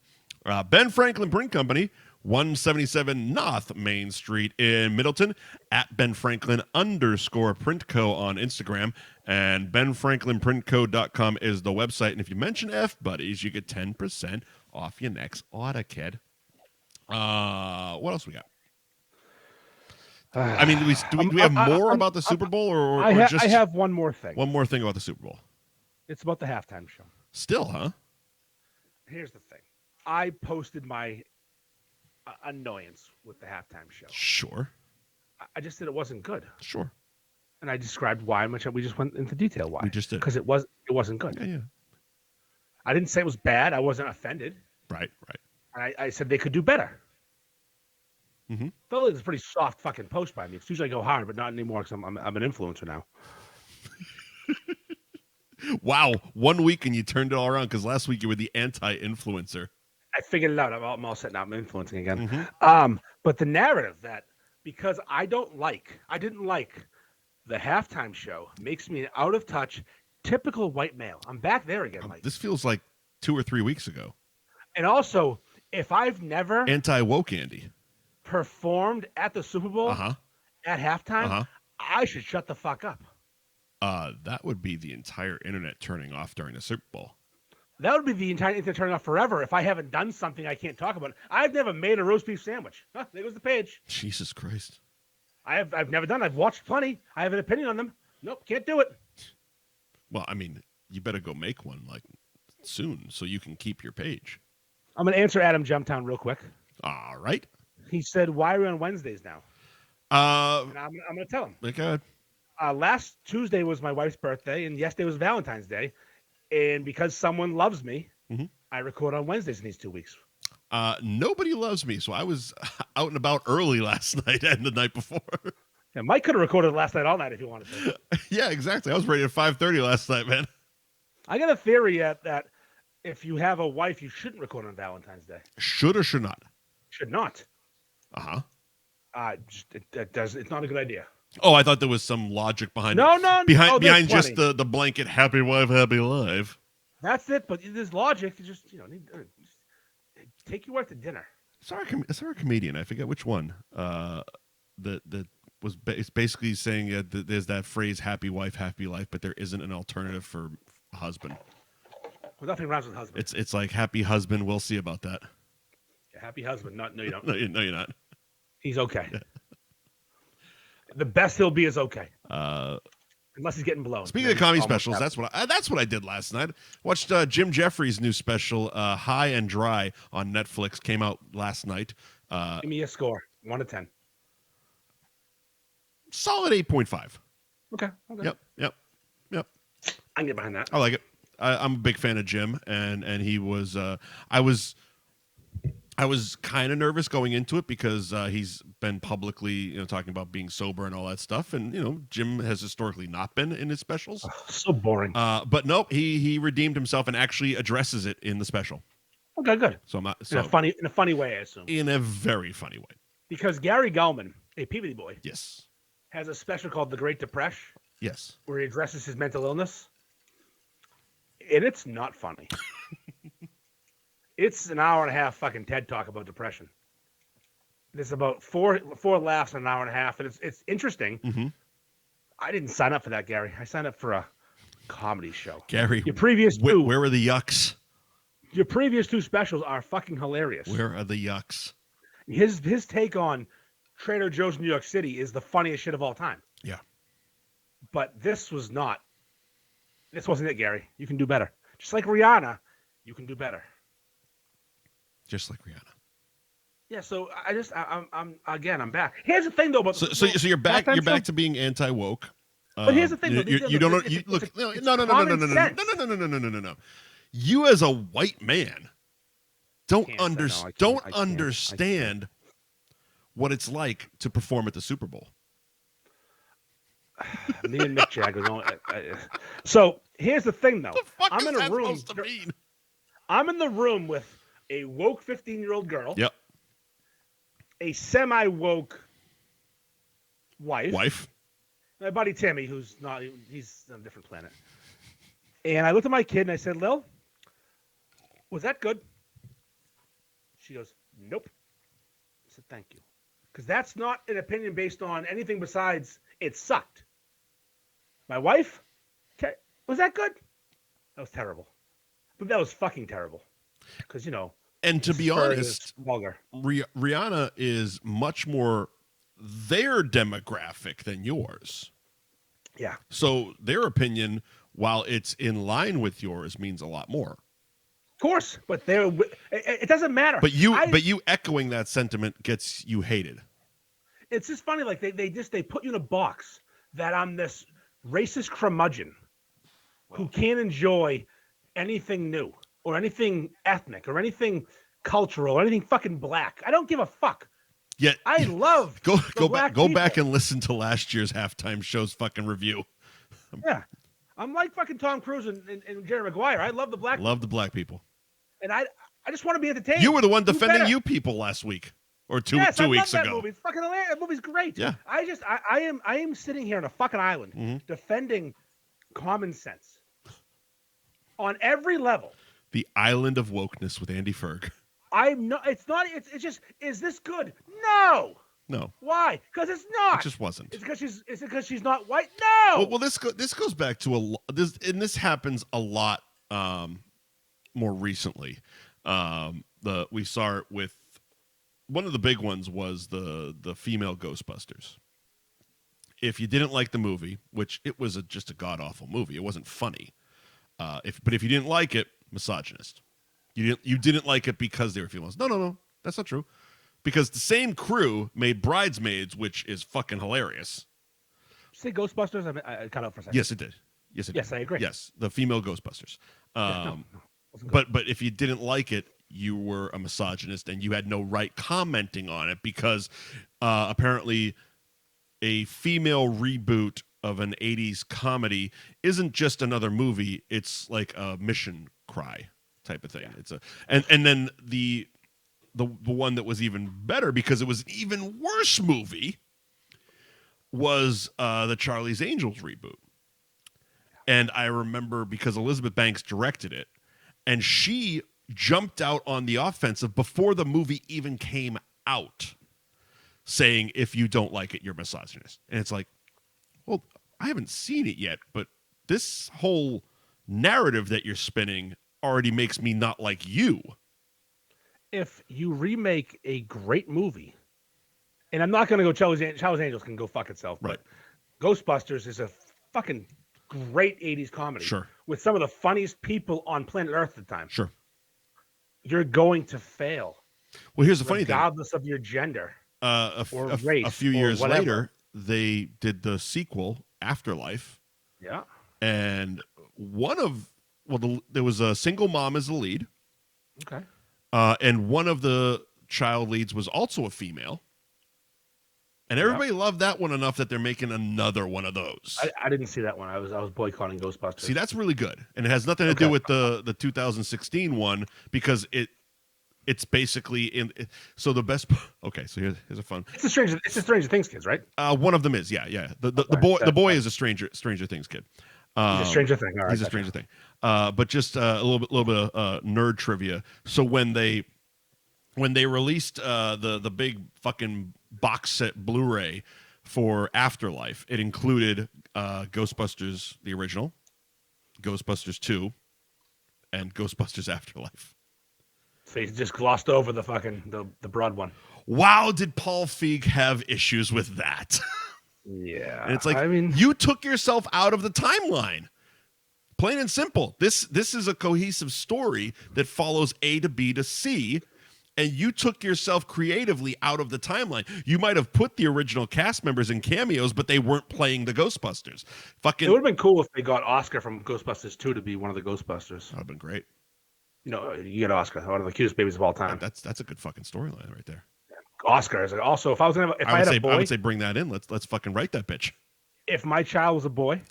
Ben Franklin Print Company, 177 North Main Street in Middleton, at Ben Franklin _Print Co. on Instagram, and benfranklinprintco.com is the website. And if you mention F Buddies, you get 10% off your next order, kid. What else we got? I mean, do we have more about the Super Bowl, or
I have one more thing.
One more thing about the Super Bowl.
It's about the halftime show.
Still, huh?
Here's the thing. I posted my annoyance with the halftime show.
Sure.
I just said it wasn't good.
Sure.
And I described why much. We just went into detail why.
We just did.
Because it wasn't good.
Yeah.
I didn't say it was bad. I wasn't offended.
Right.
And I said they could do better.
Mm-hmm.
Felt like it was a pretty soft fucking post by me. It's usually I go hard, but not anymore because I'm an influencer now.
Wow. 1 week and you turned it all around, because last week you were the anti-influencer.
I figured it out. I'm all set now. I'm influencing again.
Mm-hmm.
But the narrative that because I didn't like the halftime show makes me an out of touch, typical white male. I'm back there again, Mike.
This feels like 2 or 3 weeks ago.
And also, If I've never
Anti-woke Andy.
performed at the Super Bowl
Uh-huh.
at halftime,
Uh-huh.
I should shut the fuck up.
That would be the entire internet turning off during the Super Bowl.
That would be the entire internet turning off forever if I haven't done something I can't talk about. I've never made a roast beef sandwich. Huh, there goes the page.
Jesus Christ.
I've never done. I've watched plenty. I have an opinion on them. Nope, can't do it.
Well, I mean, you better go make one like soon so you can keep your page.
I'm gonna answer Adam Jumptown real quick.
All right.
He said, "Why are we on Wednesdays now?" And I'm gonna tell him.
Okay.
Last Tuesday was my wife's birthday, and yesterday was Valentine's Day. And because someone loves me, I record on Wednesdays in these 2 weeks.
Nobody loves me, so I was out and about early last night and the night before.
Yeah, Mike could have recorded last night all night if he wanted to.
Yeah, exactly. I was ready at 5:30 last night, man.
I got a theory that if you have a wife, you shouldn't record on Valentine's Day.
Should or should not?
Should not.
Uh-huh.
It's not a good idea.
Oh, I thought there was some logic behind
No.
behind just the blanket happy wife, happy life.
That's it, but there's logic. You just, just take your wife to dinner.
Sorry, a comedian. I forget which one. That was basically saying that there's that phrase "happy wife, happy life," but there isn't an alternative for husband.
Well, nothing rhymes with husband.
It's like happy husband. We'll see about that.
Yeah, happy husband. No, you don't.
No, you're not.
He's okay. Yeah. The best he'll be is okay. Unless he's getting blown.
Speaking of comedy specials, that's what I did last night. Watched Jim Jeffries' new special, High and Dry, on Netflix. Came out last night.
Give me a score, 1 to 10.
Solid 8.5.
Okay.
Yep.
I can get behind that.
I like it. I'm a big fan of Jim, and he was. I was kind of nervous going into it because he's been publicly, talking about being sober and all that stuff, and Jim has historically not been in his specials.
So boring.
But nope, he redeemed himself and actually addresses it in the special.
Okay, good.
So I'm not
in a funny way, I assume.
In a very funny way.
Because Gary Gulman, a Peabody boy,
yes,
has a special called The Great Depression.
Yes,
where he addresses his mental illness, and it's not funny. It's an hour and a half fucking TED Talk about depression. There's about four laughs in an hour and a half, and it's interesting.
Mm-hmm.
I didn't sign up for that, Gary. I signed up for a comedy show.
Gary,
your previous two,
where are the yucks?
Your previous two specials are fucking hilarious.
Where are the yucks?
His take on Trader Joe's New York City is the funniest shit of all time.
Yeah.
But this wasn't it, Gary. You can do better. Just like Rihanna, you can do better.
Just like Rihanna.
Yeah, so I'm back. Here's the thing, though. But
so you're back. You're back to being anti-woke.
But here's the thing, though.
You don't look. No. You as a white man don't understand what it's like to perform at the Super Bowl.
Me and Mick Jagger. So here's the thing, though.
I'm in a room.
I'm in the room with a woke 15-year-old girl.
Yep.
A semi-woke wife. My buddy Timmy, he's on a different planet. And I looked at my kid and I said, Lil, was that good? She goes, nope. I said, thank you. Because that's not an opinion based on anything besides it sucked. My wife, was that good? That was terrible. But that was fucking terrible. Because,
and to be honest,
vulgar.
Rihanna is much more their demographic than yours.
Yeah.
So their opinion, while it's in line with yours, means a lot more.
Of course, but it doesn't matter.
But you echoing that sentiment gets you hated.
It's just funny, like they put you in a box that I'm this racist curmudgeon who can't enjoy anything new or anything ethnic or anything cultural or anything fucking black. I don't give a fuck.
Yet
I love
go back and listen to last year's halftime show's fucking review.
Yeah, I'm like fucking Tom Cruise and Jerry Maguire. I love the black.
Love the black people.
And I just want to be entertained.
You were the one defending you people last week or two weeks ago.
That movie. It's fucking hilarious. That movie's great.
Yeah.
I am sitting here on a fucking island defending common sense on every level.
The island of wokeness with Andy Ferg.
I'm not. It's not. It's just. Is this good? No.
No.
Why? Because it's not.
It just wasn't.
It's because she's not white. No.
Well, this goes back to this happens a lot more recently. We saw it with one of the big ones was the female Ghostbusters. If you didn't like the movie, which it was just a god awful movie, it wasn't funny. But if you didn't like it, misogynist. You didn't like it because they were females. No, that's not true. Because the same crew made Bridesmaids, which is fucking hilarious.
Say Ghostbusters. I cut out for a second.
Yes, it did.
Yes, I agree.
Yes, the female Ghostbusters.
No,
but if you didn't like it, you were a misogynist and you had no right commenting on it because apparently a female reboot of an 80s comedy isn't just another movie. It's like a mission cry type of thing. Yeah. It's and then the one that was even better because it was an even worse movie was the Charlie's Angels reboot. And I remember because Elizabeth Banks directed it and she jumped out on the offensive before the movie even came out saying, if you don't like it, you're misogynist. And it's like, well, I haven't seen it yet, but this whole narrative that you're spinning already makes me not like you.
If you remake a great movie, and I'm not going to go Charlie's Angels can go fuck itself,
right?
But Ghostbusters is a fucking great 80s comedy.
Sure.
With some of the funniest people on planet Earth at the time.
Sure.
You're going to fail.
Well, here's the funny thing.
Regardless of your gender or race.
A few
or
years
whatever.
later, they did the sequel, Afterlife.
Yeah.
And there was a single mom as the lead.
Okay.
And one of the child leads was also a female. And everybody loved that one enough that they're making another one of those.
I didn't see that one. I was boycotting Ghostbusters.
See, that's really good. And it has nothing to do with the 2016 one because it's basically so the best. Okay, so here's a fun.
It's a Stranger Things kids, right?
One of them is, yeah. The boy is a Stranger Things kid.
He's a Stranger Thing. All right,
he's a Stranger Thing. But just a little bit of nerd trivia. So when they released the big fucking box set Blu-ray for Afterlife, it included Ghostbusters the original, Ghostbusters 2, and Ghostbusters Afterlife.
So he just glossed over the fucking the broad one.
Wow, did Paul Feig have issues with that?
Yeah.
And it's like, I mean, you took yourself out of the timeline. Plain and simple. This is a cohesive story that follows A to B to C, and you took yourself creatively out of the timeline. You might have put the original cast members in cameos, but they weren't playing the Ghostbusters. It
would have been cool if they got Oscar from Ghostbusters 2 to be one of the Ghostbusters.
That would have been great.
You know, you get Oscar, one of the cutest babies of all time.
That's a good fucking storyline right there.
Oscar is also, if I was gonna, I
would say bring that in. Let's fucking write that bitch.
If my child was a boy,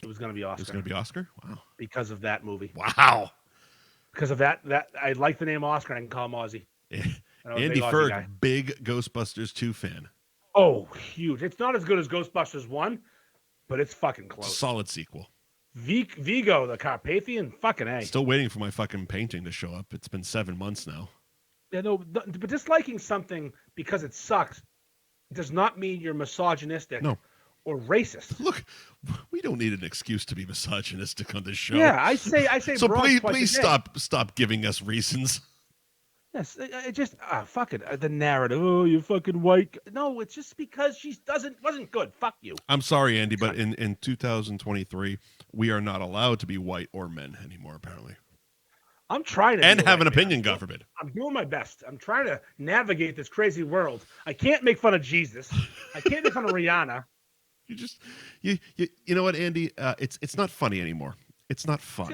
it was gonna be Oscar.
It's gonna be Oscar. Wow.
Because of that movie.
Wow.
Because of that I like the name Oscar and I can call him Ozzy.
Andy Ferg, big Ghostbusters 2 fan.
Oh, huge. It's not as good as Ghostbusters 1, but it's fucking close.
Solid sequel.
Vigo, the Carpathian, fucking A.
Still waiting for my fucking painting to show up. It's been 7 months now.
Yeah, no, but disliking something because it sucks does not mean you're misogynistic or racist.
Look, we don't need an excuse to be misogynistic on this show.
Yeah, I say.
So please stop giving us reasons.
Yes, it just fuck it. The narrative. Oh, you fucking white. No, it's just because she wasn't good. Fuck you.
I'm sorry, Andy, but in 2023, we are not allowed to be white or men anymore. Apparently.
I'm trying to
have an opinion, God forbid.
I'm doing my best. I'm trying to navigate this crazy world. I can't make fun of Jesus. I can't make fun of Rihanna.
You know what, Andy? It's not funny anymore. It's not fun.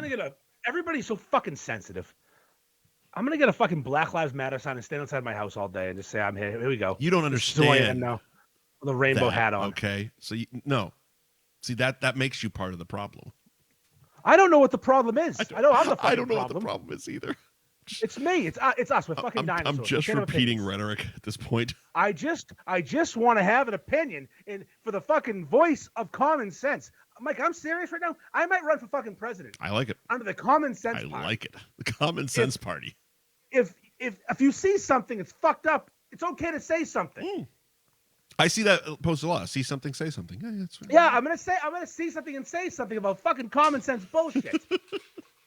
Everybody's so fucking sensitive. I'm gonna get a fucking Black Lives Matter sign and stand outside my house all day and just say I'm here. Here we go.
You don't understand.
No, with a rainbow hat on.
Okay, so no. See that makes you part of the problem.
I don't know what the problem is. I don't know
what the problem is either.
It's me. It's us. We're fucking dinosaurs.
I'm just repeating rhetoric at this point.
I just want to have an opinion for the fucking voice of common sense. Mike, I'm serious right now. I might run for fucking president.
I like it.
Under the common sense party.
I like it. The common sense party.
if you see something that's fucked up, it's okay to say something.
I see that posted a lot. See something, say something. Yeah, that's right.
Yeah, I'm gonna see something and say something about fucking common sense bullshit.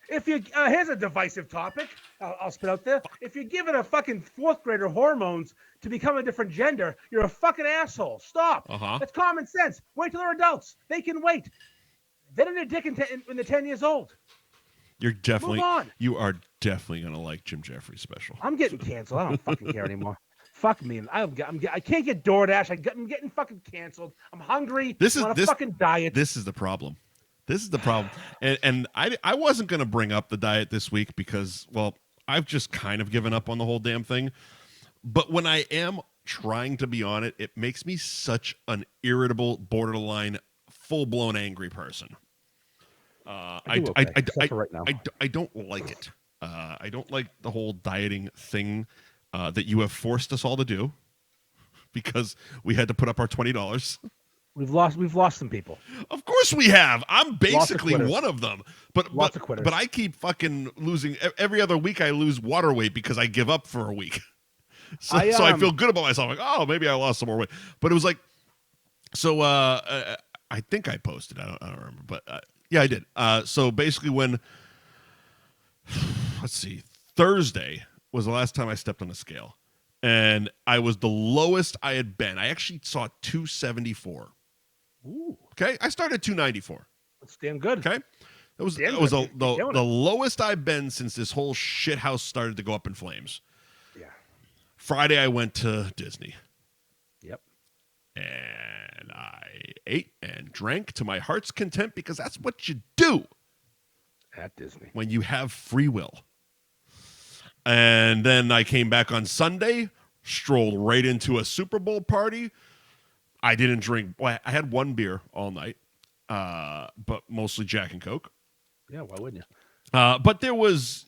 If you here's a divisive topic, I'll spit out there. If you're giving a fucking fourth grader hormones to become a different gender, you're a fucking asshole. Stop. That's common sense. Wait till they're adults. They can wait. They're in a dick when they're 10 years old.
You are definitely gonna like Jim Jeffries' special.
I'm getting canceled. I don't fucking care anymore. Fuck me. I can't get DoorDash. I'm getting fucking canceled. I'm hungry. I'm on a fucking diet.
This is the problem. And I wasn't going to bring up the diet this week because, well, I've just kind of given up on the whole damn thing. But when I am trying to be on it, it makes me such an irritable, borderline, full-blown angry person. I don't like it. I don't like the whole dieting thing that you have forced us all to do because we had to put up our $20.
We've lost some people.
Of course we have. I'm basically one of them. But I keep fucking losing. Every other week I lose water weight because I give up for a week. So I feel good about myself. Like, oh, maybe I lost some more weight. But it was like, so I think I posted. I don't remember. But yeah, I did. So basically when, let's see, Thursday was the last time I stepped on a scale. And I was the lowest I had been. I actually saw 274.
Ooh.
Okay, I started at 294.
That's damn good.
Okay, that was the lowest I've been since this whole shit house started to go up in flames.
Yeah.
Friday I went to Disney.
Yep.
And I ate and drank to my heart's content because that's what you do
at Disney
when you have free will. And then I came back on Sunday, strolled right into a Super Bowl party. I didn't drink. Well, I had one beer all night, but mostly Jack and Coke.
Yeah, why wouldn't you?
But there was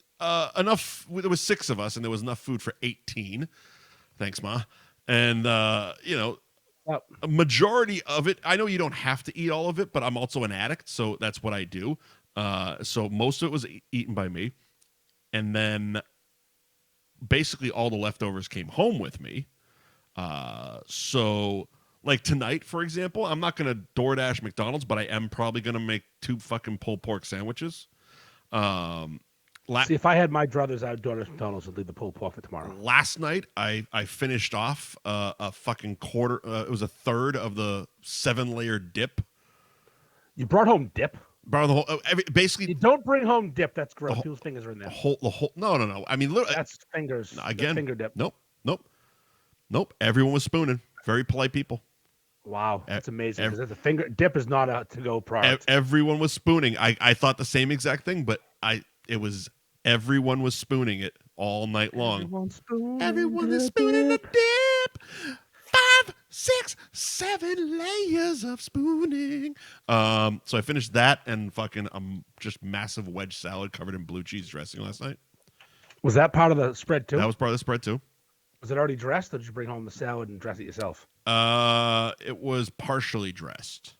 enough. There was 6 of us, and there was enough food for 18. Thanks, Ma. And a majority of it. I know you don't have to eat all of it, but I'm also an addict, so that's what I do. So most of it was eaten by me, and then basically all the leftovers came home with me. So. Like tonight, for example, I'm not going to DoorDash McDonald's, but I am probably going to make 2 fucking pulled pork sandwiches.
See, if I had my druthers, I would DoorDash McDonald's and leave the pulled pork for tomorrow.
Last night, I finished off a fucking quarter. It was a third of the 7-layer dip.
You brought home dip?
Brought the whole. Basically,
you don't bring home dip. That's gross. People's fingers are in there.
The whole. No. I mean, literally,
that's fingers.
Again,
finger dip.
Nope. Everyone was spooning. Very polite people.
Wow, that's amazing. Because the finger dip is not a to-go product.
Everyone was spooning. I thought the same exact thing, but everyone was spooning it all night long. Everyone is spooning the dip. 5, 6, 7 layers of spooning. So I finished that and fucking just massive wedge salad covered in blue cheese dressing last night.
Was that part of the spread too?
That was part of the spread too.
Was it already dressed, or did you bring home the salad and dress it yourself?
It was partially dressed.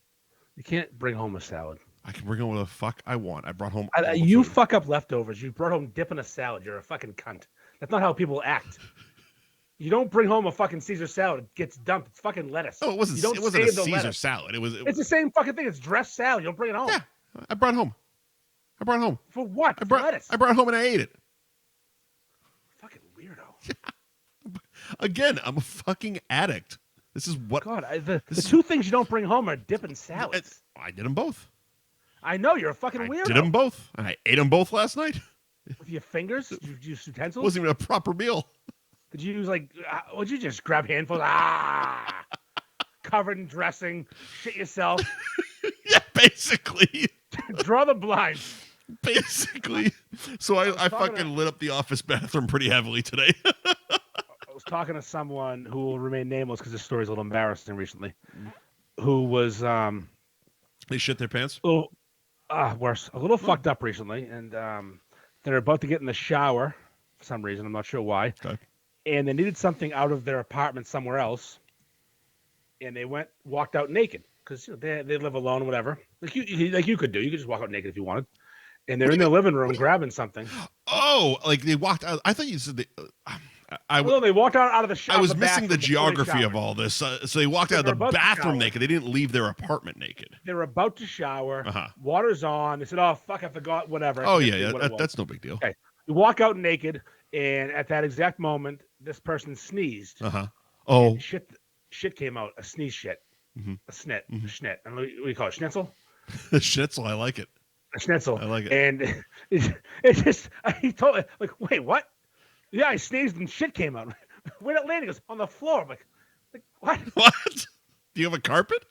You can't bring home a salad.
I can bring home what the fuck I want. I brought home.
You fuck up leftovers. You brought home dip in a salad. You're a fucking cunt. That's not how people act. You don't bring home a fucking Caesar salad. It gets dumped. It's fucking lettuce.
Oh, it wasn't. It wasn't a Caesar salad.
It's the same fucking thing. It's dressed salad. You don't bring it home.
Yeah, I brought it home.
For what?
Lettuce. I brought it home and I ate it.
Fucking weirdo.
Again, I'm a fucking addict. This is what.
God, the 2 things you don't bring home are dip and salads.
I did them both.
I know you're a fucking weirdo.
I did them both, and I ate them both last night.
With your fingers? Did you use utensils?
It wasn't even a proper meal.
Did you use would you just grab handfuls? Covered in dressing, shit yourself.
Yeah, basically.
Draw the blinds.
Basically. So I fucking lit up the office bathroom pretty heavily today.
I was talking to someone who will remain nameless because this story's a little embarrassing recently. Who was
they shit their pants?
Worse. A little fucked up recently, and they're about to get in the shower for some reason. I'm not sure why.
Okay.
And they needed something out of their apartment somewhere else, and they walked out naked because they live alone, whatever. Like you could do. You could just walk out naked if you wanted. And they're in their living room grabbing something.
Oh, like they walked out. I thought you said
they walked out of the shower.
I was missing the geography of all this. So they walked out of the bathroom naked. They didn't leave their apartment naked.
They were about to shower. Water's on. They said, "Oh fuck, I forgot." Whatever.
Oh yeah, that's no big deal.
Okay, you walk out naked, and at that exact moment, this person sneezed.
Oh,
shit came out. A sneeze shit. A snit. A schnit. And what do you call it? Schnitzel.
Schnitzel. I like it.
A schnitzel.
I like it.
And it's just he told me like, wait, what? Yeah, I sneezed and shit came out. Where did it land? He goes, on the floor. I'm like what?
What? Do you have a carpet?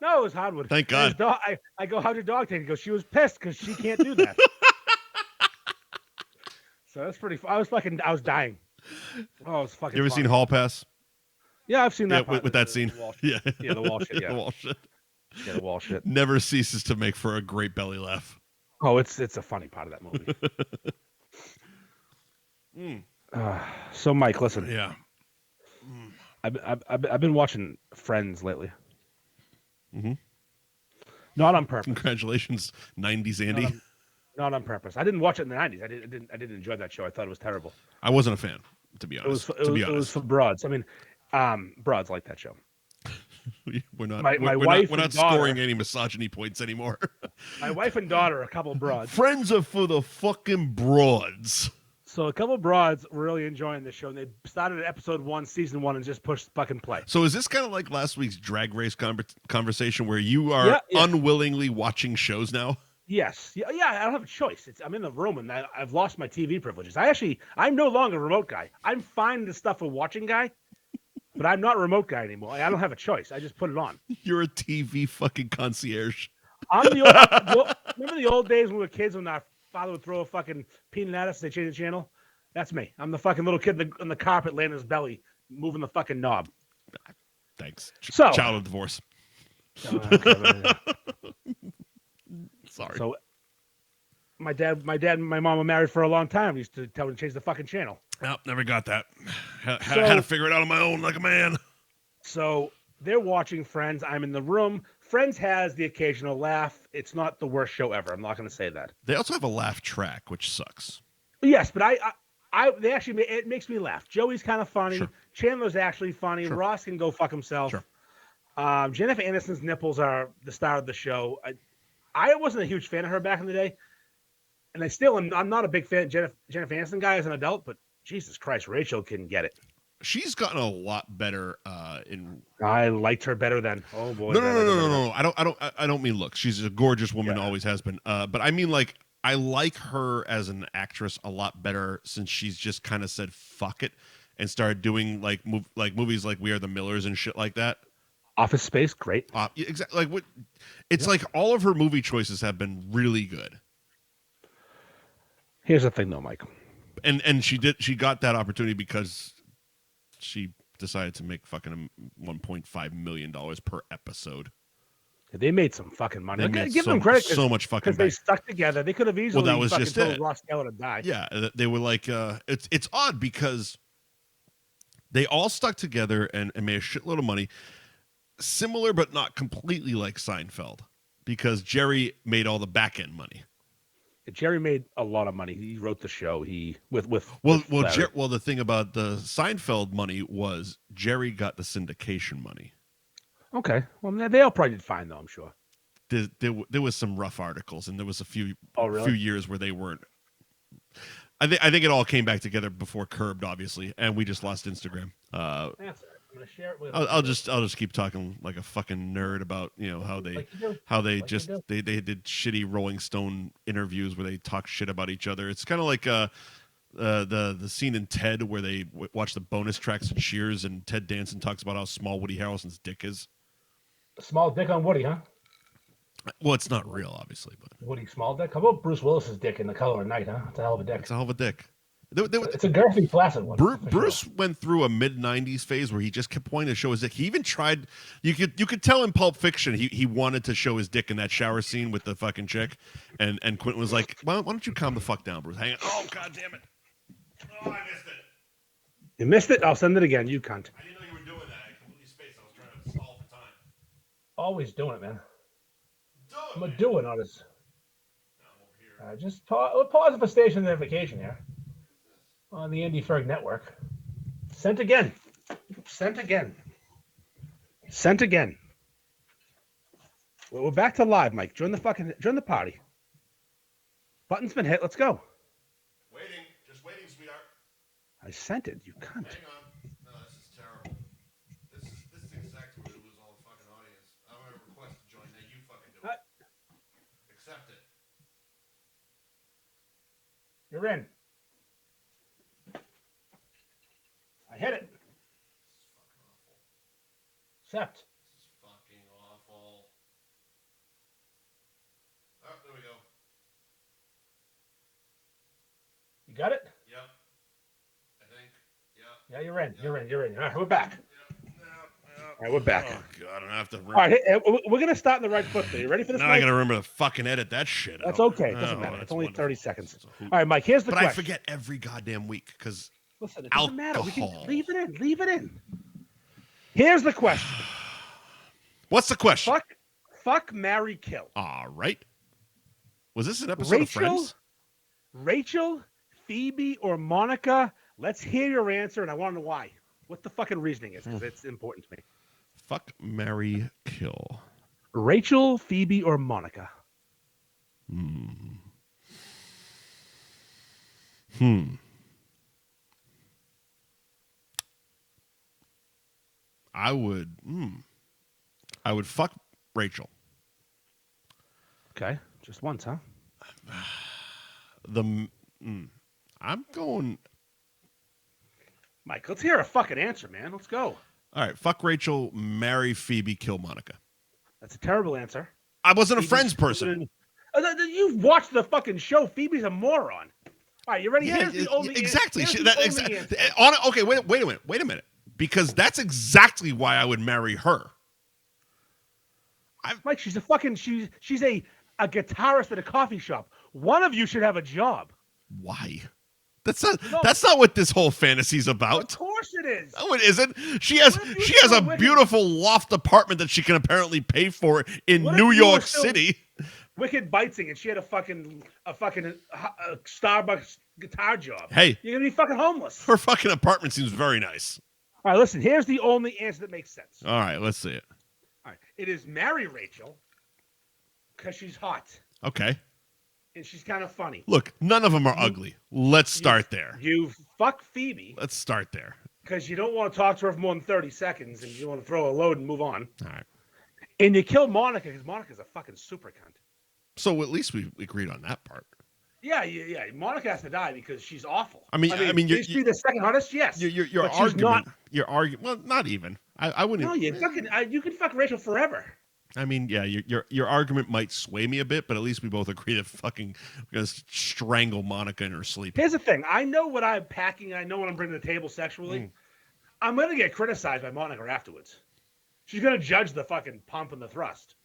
No, it was hardwood.
Thank God.
I go, how'd your dog take it? He goes, she was pissed because she can't do that. So that's pretty. I was dying. Oh, it was fucking.
You ever seen Hall Pass?
Yeah, I've seen that.
Yeah, with that scene.
Yeah, the wall shit. Yeah,
the wall shit.
Yeah, the wall shit.
Never ceases to make for a great belly laugh.
Oh, it's a funny part of that movie. So, Mike, listen.
Yeah.
I've been watching Friends lately.
Mm-hmm.
Not on purpose.
Congratulations, 90s Andy.
Not on purpose. I didn't watch it in the 90s. I didn't enjoy that show. I thought it was terrible.
I wasn't a fan, to be honest.
It was for broads. I mean, broads like that show.
We're not.
We're
not scoring any misogyny points anymore.
My wife and daughter are a couple broads.
Friends are for the fucking broads.
So a couple of broads were really enjoying this show, and they started at episode 1, season 1, and just pushed fucking play.
So is this kind of like last week's Drag Race conversation where you are unwillingly watching shows now?
Yes. Yeah, I don't have a choice. I'm in the room, and I've lost my TV privileges. I'm no longer a remote guy. I'm fine the stuff for watching guy, but I'm not a remote guy anymore. I don't have a choice. I just put it on.
You're a TV fucking concierge.
I'm the remember the old days when we were kids when our father would throw a fucking peanut at us, they change the channel? That's me. I'm the fucking little kid on the carpet laying on his belly, moving the fucking knob.
Thanks.
Child
of divorce. Sorry.
So my dad and my mom were married for a long time. We used to tell them to change the fucking channel.
Nope, never got that. Had to figure it out on my own like a man.
So they're watching Friends. I'm in the room. Friends has the occasional laugh. It's not the worst show ever. I'm not going to say that.
They also have a laugh track, which sucks.
Yes, but it makes me laugh. Joey's kind of funny. Sure. Chandler's actually funny. Sure. Ross can go fuck himself. Sure. Jennifer Aniston's nipples are the star of the show. I wasn't a huge fan of her back in the day, and I'm not a big fan of Jennifer Aniston guy as an adult, but Jesus Christ, Rachel can get it.
She's gotten a lot better.
I liked her better then. Oh boy.
No. I don't mean looks. She's a gorgeous woman, always has been. But I mean, like, I like her as an actress a lot better since she's just kind of said fuck it and started doing like movies like We Are the Millers and shit like that.
Office Space, great.
Exactly. Like what? It's like all of her movie choices have been really good.
Here's the thing, though, Mike.
And she got that opportunity because she decided to make fucking $1.5 million per episode.
They made some fucking money.
Give them credit, so much fucking.
Because they stuck together. They could have easily.
Well, that was just it.
Ross Geller to die.
Yeah, they were like, it's odd because they all stuck together and made a shitload of money. Similar, but not completely like Seinfeld, because Jerry made all the back end money.
Jerry made a lot of money. He wrote the show.
The thing about the Seinfeld money was Jerry got the syndication money.
Okay, well they all probably did fine though. I'm sure.
There was some rough articles, and there was a few years where they weren't. I think it all came back together before Curbed, obviously, and we just lost Instagram.
I'm gonna share it with.
I'll just keep talking like a fucking nerd about how they did shitty Rolling Stone interviews where they talk shit about each other. It's kind of like the scene in Ted where they watch the bonus tracks of Cheers and Ted Danson talks about how small Woody Harrelson's dick is.
Small dick on Woody, huh?
Well, it's not real, obviously, but
Woody small dick. How about Bruce Willis's dick in The Color of Night, huh? It's a hell of a dick.
It's a hell of a dick.
It's a girthy, flaccid one.
Bruce went through a mid-'90s phase where he just kept wanting to show his dick. He even tried. You could tell in Pulp Fiction he wanted to show his dick in that shower scene with the fucking chick, and Quentin was like, "Why don't you calm the fuck down, Bruce? Hang on. Oh, god damn it! Oh, I missed it.
You missed it? I'll send it again. You cunt.
I didn't know you were doing that. I completely spaced. I was trying to solve the time.
Always doing it, man. I'm a doing artist. Just pause for station identification here on the Andy Ferg network. Sent again. Well, we're back to live, Mike. Join the party. Button's been hit. Let's go.
Just waiting, sweetheart.
I sent it. You cunt.
Hang on. No, this is terrible. This is exactly where we lose all the fucking audience. I'm gonna request to join. Now you fucking do it. Accept it.
You're in. I hit it. Accept.
This is fucking awful. Oh, there we go.
You got it?
Yep. I think. Yep.
Yeah, you're in. All right, we're back. All right, we're back.
Oh, God, I have to remember.
All right, we're going to start in the right foot there. You ready for this,
Now
Mike?
I got to remember to fucking edit that shit out.
That's okay. It doesn't matter. It's only
wonderful.
30 seconds. All right, Mike, here's the question.
But I forget every goddamn week because
Listen, it doesn't matter. We can
alcohol.
leave it in. Here's the question.
What's the question?
Fuck, marry, kill.
All right. Was this an episode of Friends?
Rachel, Phoebe, or Monica? Let's hear your answer, and I want to know why. What the fucking reasoning is, because it's important to me.
Fuck, marry, kill.
Rachel, Phoebe, or Monica?
I would fuck Rachel.
Okay, just once, huh?
I'm going.
Mike, let's hear a fucking answer, man. Let's go.
All right, fuck Rachel, marry Phoebe, kill Monica.
That's a terrible answer.
I wasn't a Friends person.
You've watched the fucking show. Phoebe's a moron. All right, you ready?
Yeah,
Here's the only
exactly.
Answer.
Okay, wait a minute. Because that's exactly why I would marry her.
Mike, she's a guitarist at a coffee shop. One of you should have a job.
Why? That's not what this whole fantasy's about.
Of course it is.
No, it isn't. She has a beautiful loft apartment that she can apparently pay for in New York City.
Wicked Bitesing, and she had a fucking Starbucks guitar job.
Hey,
you're gonna be fucking homeless.
Her fucking apartment seems very nice.
All right, listen. Here's the only answer that makes sense.
All right, let's see it.
All right, it is marry Rachel because she's hot.
Okay.
And she's kind of funny.
Look, none of them are ugly. Let's start there.
You fuck Phoebe.
Let's start there.
Because you don't want to talk to her for more than 30 seconds and you want to throw a load and move on.
All right.
And you kill Monica because Monica's a fucking super cunt.
So at least we agreed on that part.
Yeah. Monica has to die because she's awful.
I mean,
is she the second hottest? Yes.
Your argument. Your argument. Well, not even. I wouldn't.
No, you can fuck Rachel forever.
I mean, yeah, your argument might sway me a bit, but at least we both agree that we're gonna strangle Monica in her sleep.
Here's the thing: I know what I'm packing, and I know what I'm bringing to the table sexually. I'm gonna get criticized by Monica afterwards. She's gonna judge the fucking pump and the thrust,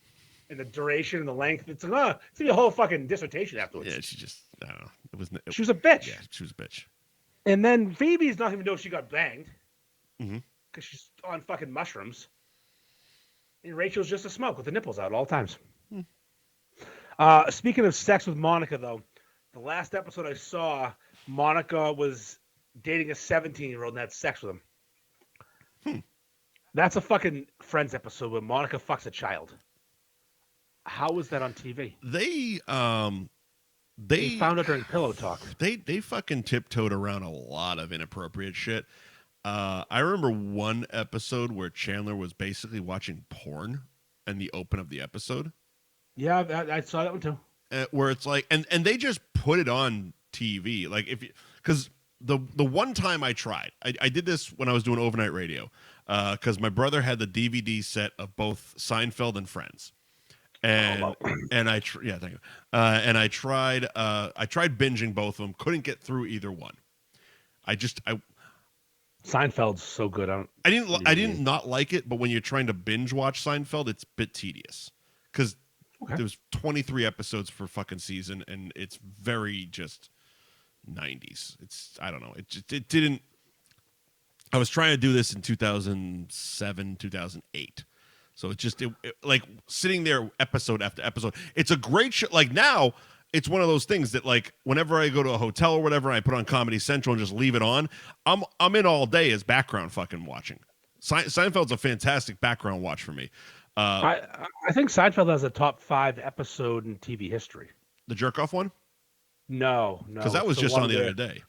and the duration and the length. It's gonna be a whole fucking dissertation afterwards.
Yeah, she just I don't know.
She was a bitch.
Yeah, she was a bitch.
And then Phoebe's not even know she got banged
because
she's on fucking mushrooms. And Rachel's just a smoke with the nipples out at all times. Speaking of sex with Monica, though, the last episode I saw, Monica was dating a 17-year-old and had sex with him. That's a fucking Friends episode where Monica fucks a child. How was that on TV?
They
found out during Pillow Talk.
They fucking tiptoed around a lot of inappropriate shit. I remember one episode where Chandler was basically watching porn in the open of the episode.
Yeah, I saw that one too.
Where it's like, and they just put it on TV. Like because the one time I tried, I did this when I was doing overnight radio, because my brother had the DVD set of both Seinfeld and Friends. And thank you. And I tried binging both of them. Couldn't get through either one.
Seinfeld's so good.
I didn't not like it, but when you're trying to binge watch Seinfeld, it's a bit tedious because there was 23 episodes per fucking season, and it's very just 90s. I don't know. It didn't. I was trying to do this in 2007, 2008. So it's just like sitting there episode after episode. It's a great show. Like now, it's one of those things that, like, whenever I go to a hotel or whatever, I put on Comedy Central and just leave it on. I'm in all day as background fucking watching. Seinfeld's a fantastic background watch for me.
I think Seinfeld has a top 5 episode in TV history.
The jerk off one?
No,
because that was just on the other day.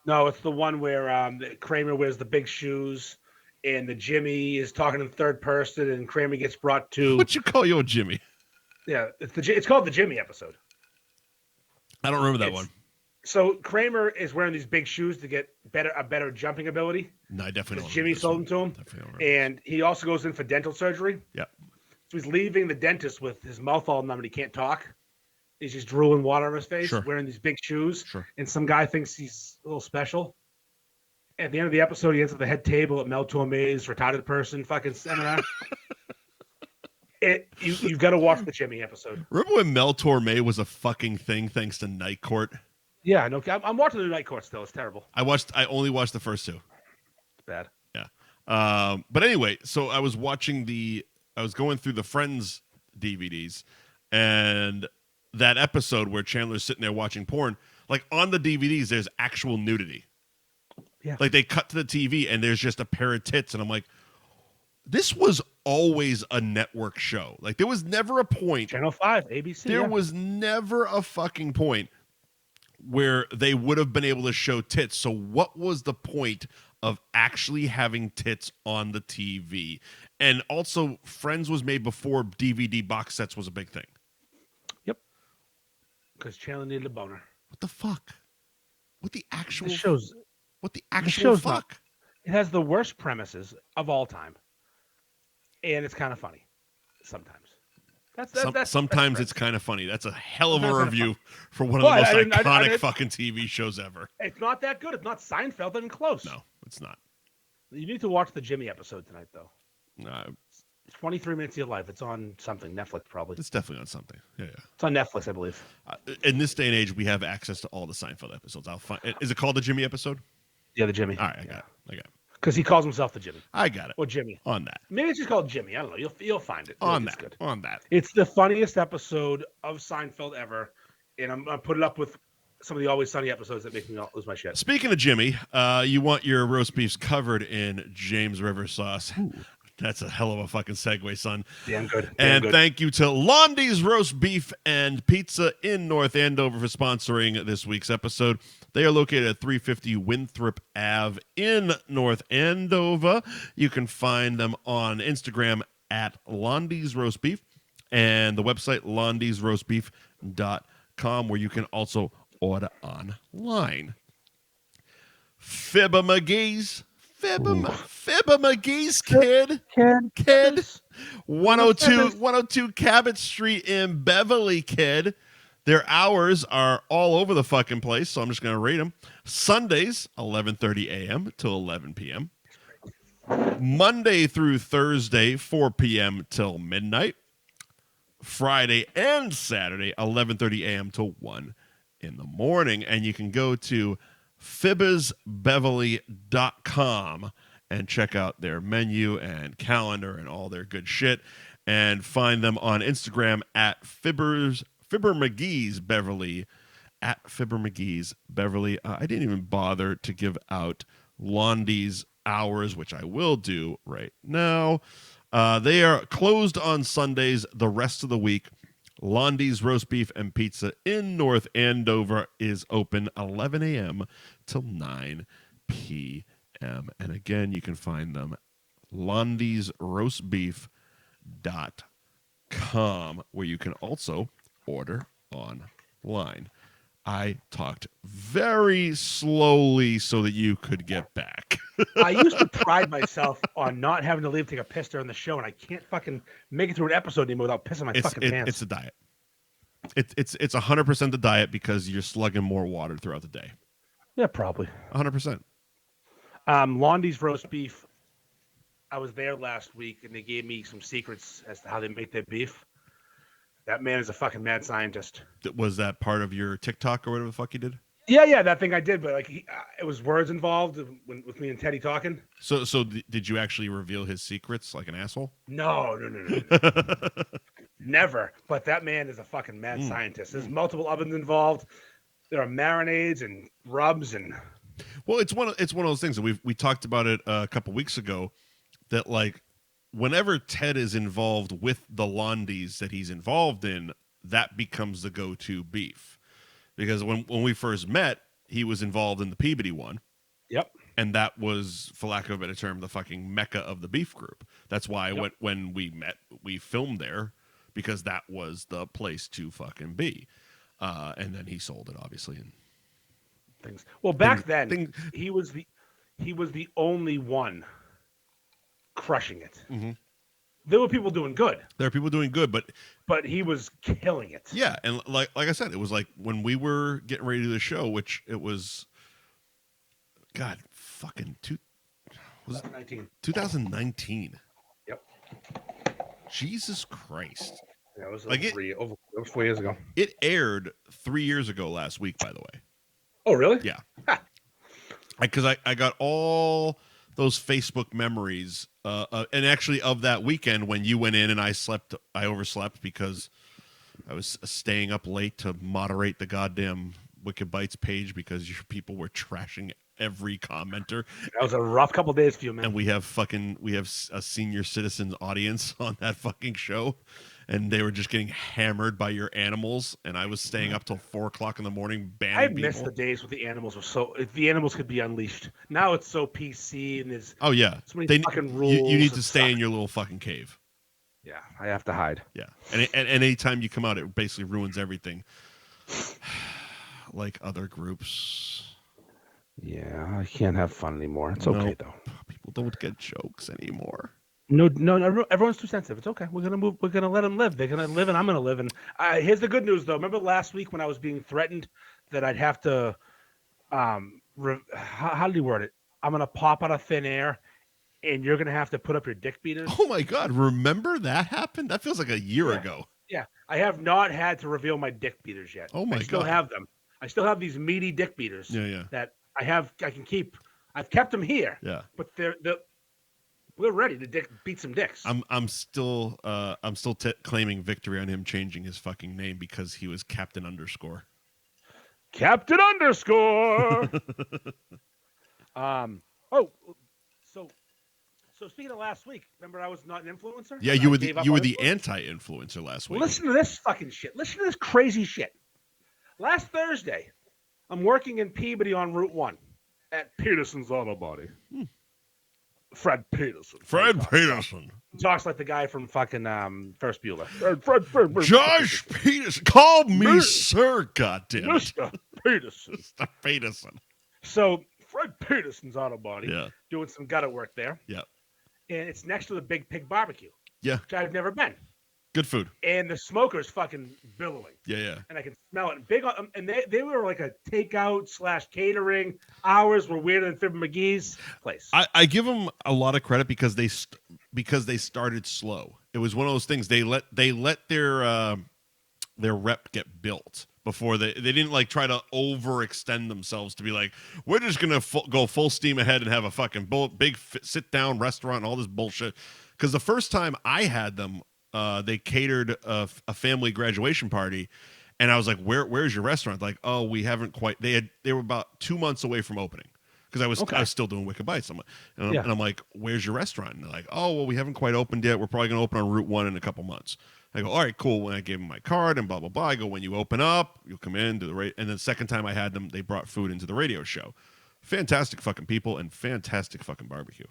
No, it's the one where Kramer wears the big shoes, and the Jimmy is talking in third person, and Kramer gets brought to.
What you call your Jimmy?
Yeah, it's called the Jimmy episode.
I don't remember that one.
So Kramer is wearing these big shoes to get a better jumping ability.
No, I definitely don't.
Jimmy sold them to him, and he also goes in for dental surgery.
Yep.
So he's leaving the dentist with his mouth all numb and he can't talk. He's just drooling water on his face, wearing these big shoes.
Sure.
And some guy thinks he's a little special. At the end of the episode, he ends at the head table at Mel Torme's retarded person fucking seminar. You've got to watch the Jimmy episode.
Remember when Mel Torme was a fucking thing thanks to Night Court?
Yeah, no, I'm watching the Night Court still. It's terrible.
I only watched the first 2.
It's bad.
Yeah. But anyway, so I was going through the Friends DVDs, and that episode where Chandler's sitting there watching porn, like on the DVDs, there's actual nudity.
Yeah.
Like they cut to the TV and there's just a pair of tits, and I'm like, this was always a network show. Like there was never a point.
Channel 5, ABC.
There was never a fucking point where they would have been able to show tits. So what was the point of actually having tits on the TV? And also, Friends was made before DVD box sets was a big thing.
Yep. Because Chandler needed a boner.
What the fuck? What the actual
fuck? It has the worst premises of all time. And it's kind of funny. Sometimes.
Sometimes it's kind of funny. That's a hell of a review for one of the most iconic fucking TV shows ever.
It's not that good. It's not Seinfeld, even close.
No, it's not.
You need to watch the Jimmy episode tonight, though.
No.
23 Minutes of Your Life. It's on something. Netflix, probably.
It's definitely on something. Yeah.
It's on Netflix, I believe.
In this day and age, we have access to all the Seinfeld episodes. Is it called the Jimmy episode?
Yeah, the Jimmy.
All right, I got it.
Because he calls himself the Jimmy.
I got it.
Or Jimmy.
On that.
Maybe it's just called Jimmy. I don't know. You'll find it.
On
that.
Good. On that.
It's the funniest episode of Seinfeld ever. And I'm going to put it up with some of the Always Sunny episodes that make me lose my shit.
Speaking of Jimmy, you want your roast beefs covered in James River sauce. Ooh. That's a hell of a fucking segue, son.
Damn good.
Thank you to Londy's Roast Beef and Pizza in North Andover for sponsoring this week's episode. They are located at 350 Winthrop Ave in North Andover. You can find them on Instagram at Londy's Roast Beef and the website londysroastbeef.com, where you can also order online. Fibber McGee's. Fibber McGee's, kid. 102 Cabot Street in Beverly, kid. Their hours are all over the fucking place, so I'm just going to rate them. Sundays, 11:30 a.m. till 11 p.m. Monday through Thursday, 4 p.m. till midnight. Friday and Saturday, 11:30 a.m. till 1 in the morning. And you can go to fibbersbeverly.com and check out their menu and calendar and all their good shit, and find them on Instagram at Fibber McGee's Beverly, at Fibber McGee's Beverly. I didn't even bother to give out Londy's hours, which I will do right now. They are closed on Sundays the rest of the week. Londy's Roast Beef and Pizza in North Andover is open 11 a.m. till 9 p.m. And again, you can find them londysroastbeef.com, where you can also order online. I talked very slowly so that you could get back.
I used to pride myself on not having to leave to take a piss during the show, and I can't fucking make it through an episode anymore without pissing my fucking pants.
It's a diet. It's 100% the diet because you're slugging more water throughout the day.
Yeah, probably.
100%.
Londy's Roast Beef. I was there last week, and they gave me some secrets as to how they make their beef. That man is a fucking mad scientist.
Was that part of your TikTok or whatever the fuck you did?
Yeah, that thing I did, but like it was words involved with me and Teddy talking.
So did you actually reveal his secrets like an asshole?
No. Never. But that man is a fucking mad scientist. There's multiple ovens involved. There are marinades and rubs and.
Well, it's one of those things that we talked about it a couple weeks ago. That like, whenever Ted is involved with the Londies that he's involved in, that becomes the go-to beef. Because when we first met, he was involved in the Peabody one.
Yep.
And that was, for lack of a better term, the fucking mecca of the beef group. That's why when we met, we filmed there, because that was the place to fucking be. And then he sold it, obviously. And
things. Well, back then, he was the only one crushing it. Mm-hmm. There were people doing good.
There are people doing good, but
he was killing it.
Yeah, and like I said, it was like when we were getting ready to do the show, which it was, God, fucking 2019.
Yep.
Jesus Christ.
Yeah, it was like over 4 years ago.
It aired 3 years ago last week, by the way.
Oh, really?
Yeah. Because I got all those Facebook memories, and actually of that weekend when you went in and I overslept because I was staying up late to moderate the goddamn Wicked Bites page because your people were trashing every commenter.
That was a rough couple of days for you, man.
And we have a senior citizens audience on that fucking show, and they were just getting hammered by your animals, and I was staying up till 4:00 in the morning banning people.
I miss the days when the animals were the animals could be unleashed. Now it's so PC and there's
so
many fucking rules.
You need to stay in your little fucking cave.
Yeah, I have to hide.
Yeah, and anytime you come out, it basically ruins everything. Like other groups.
Yeah, I can't have fun anymore. It's okay though.
People don't get jokes anymore.
No, everyone's too sensitive. It's okay. We're gonna move. We're gonna let them live. They're gonna live, and I'm gonna live. And here's the good news, though. Remember last week when I was being threatened that I'd have to, how did he word it? I'm gonna pop out of thin air, and you're gonna have to put up your dick beaters.
Oh my God! Remember that happened? That feels like a year ago.
Yeah, I have not had to reveal my dick beaters yet.
Oh my God!
I still have them. I still have these meaty dick beaters.
Yeah.
That I can keep. I've kept them here.
Yeah. But
we're ready to beat some dicks.
I'm still claiming victory on him changing his fucking name because he was Captain Underscore.
Captain Underscore. So speaking of last week, remember I was not an influencer?
Yeah, you were the anti-influencer last week.
Listen to this fucking shit. Listen to this crazy shit. Last Thursday, I'm working in Peabody on Route 1 at Peterson's Auto Body. Fred Peterson. He talks like the guy from fucking Ferris Bueller. Fred
Josh Peterson. Call me sir, goddamn it.
Mr. Peterson.
Mr. Peterson.
So Fred Peterson's Auto Body.
Yeah.
Doing some gutter work there.
Yeah.
And it's next to the Big Pig Barbecue.
Yeah.
Which I've never been.
Good food.
And the smoker's fucking billowing.
Yeah.
And I can smell it. And they were like a takeout / catering. Ours were weirder than Fibber McGee's place.
I give them a lot of credit because they started slow. It was one of those things they let their rep get built before they didn't like try to overextend themselves to be like, we're just gonna go full steam ahead and have a fucking big sit down restaurant and all this bullshit. Because the first time I had them, they catered a family graduation party, and I was like, where's your restaurant? Like, oh, we haven't quite. They were about 2 months away from opening because I was still doing Wicked Bites. And I'm like, where's your restaurant? And they're like, oh, well, we haven't quite opened yet. We're probably gonna open on Route 1 in a couple months. I go, all right, cool. When I gave them my card and blah blah blah, I go, when you open up, you'll come in, do the radio. And then the second time I had them, they brought food into the radio show. Fantastic fucking people and fantastic fucking barbecue.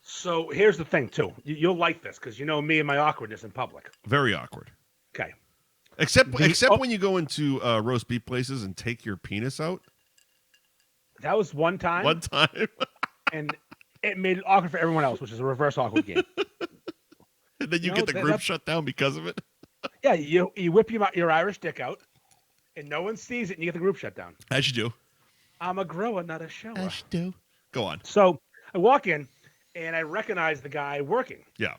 So here's the thing, too. You'll like this because you know me and my awkwardness in public.
Very awkward.
Okay.
Except when you go into roast beef places and take your penis out.
That was one time.
One time.
And it made it awkward for everyone else, which is a reverse awkward game.
And then you get the group shut down because of it.
Yeah, you whip your Irish dick out, and no one sees it, and you get the group shut down.
As you do.
I'm a grower, not a shower.
As you do. Go on.
So I walk in, and I recognize the guy working.
Yeah.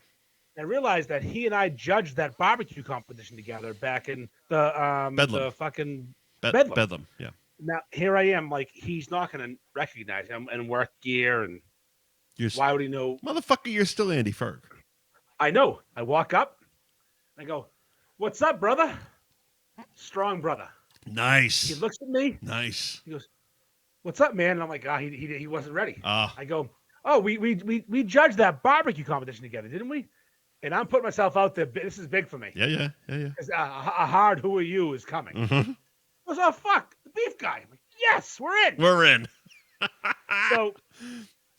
I realized that he and I judged that barbecue competition together back in the
Bedlam.
The fucking Bedlam.
Bedlam, yeah.
Now here I am, like he's not going to recognize him and work gear, and why would he know?
Motherfucker, you're still Andy Ferg.
I know. I walk up, and I go, "What's up, brother?" Strong brother.
Nice.
He looks at me.
Nice.
He goes, "What's up, man?" And I'm like, he wasn't ready.
Ah.
I go, "Oh, we judged that barbecue competition together, didn't we?" And I'm putting myself out there. This is big for me.
Yeah.
Because a hard "Who are you" is coming.
Mm-hmm.
I was, "Oh fuck, the beef guy." I'm like, "Yes, we're in."
We're in.
So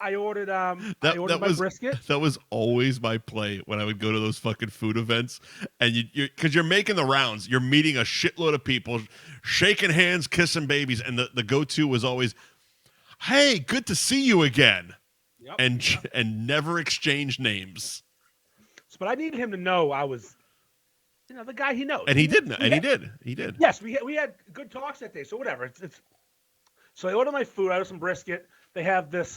I ordered my brisket.
That was always my play when I would go to those fucking food events, and because you're making the rounds, you're meeting a shitload of people, shaking hands, kissing babies, and the go-to was always, "Hey, good to see you again," and never exchange names.
But I needed him to know I was, the guy he knows,
and he did, and he did.
Yes, we had good talks that day. So whatever. It's So I ordered my food. I ordered some brisket. They have this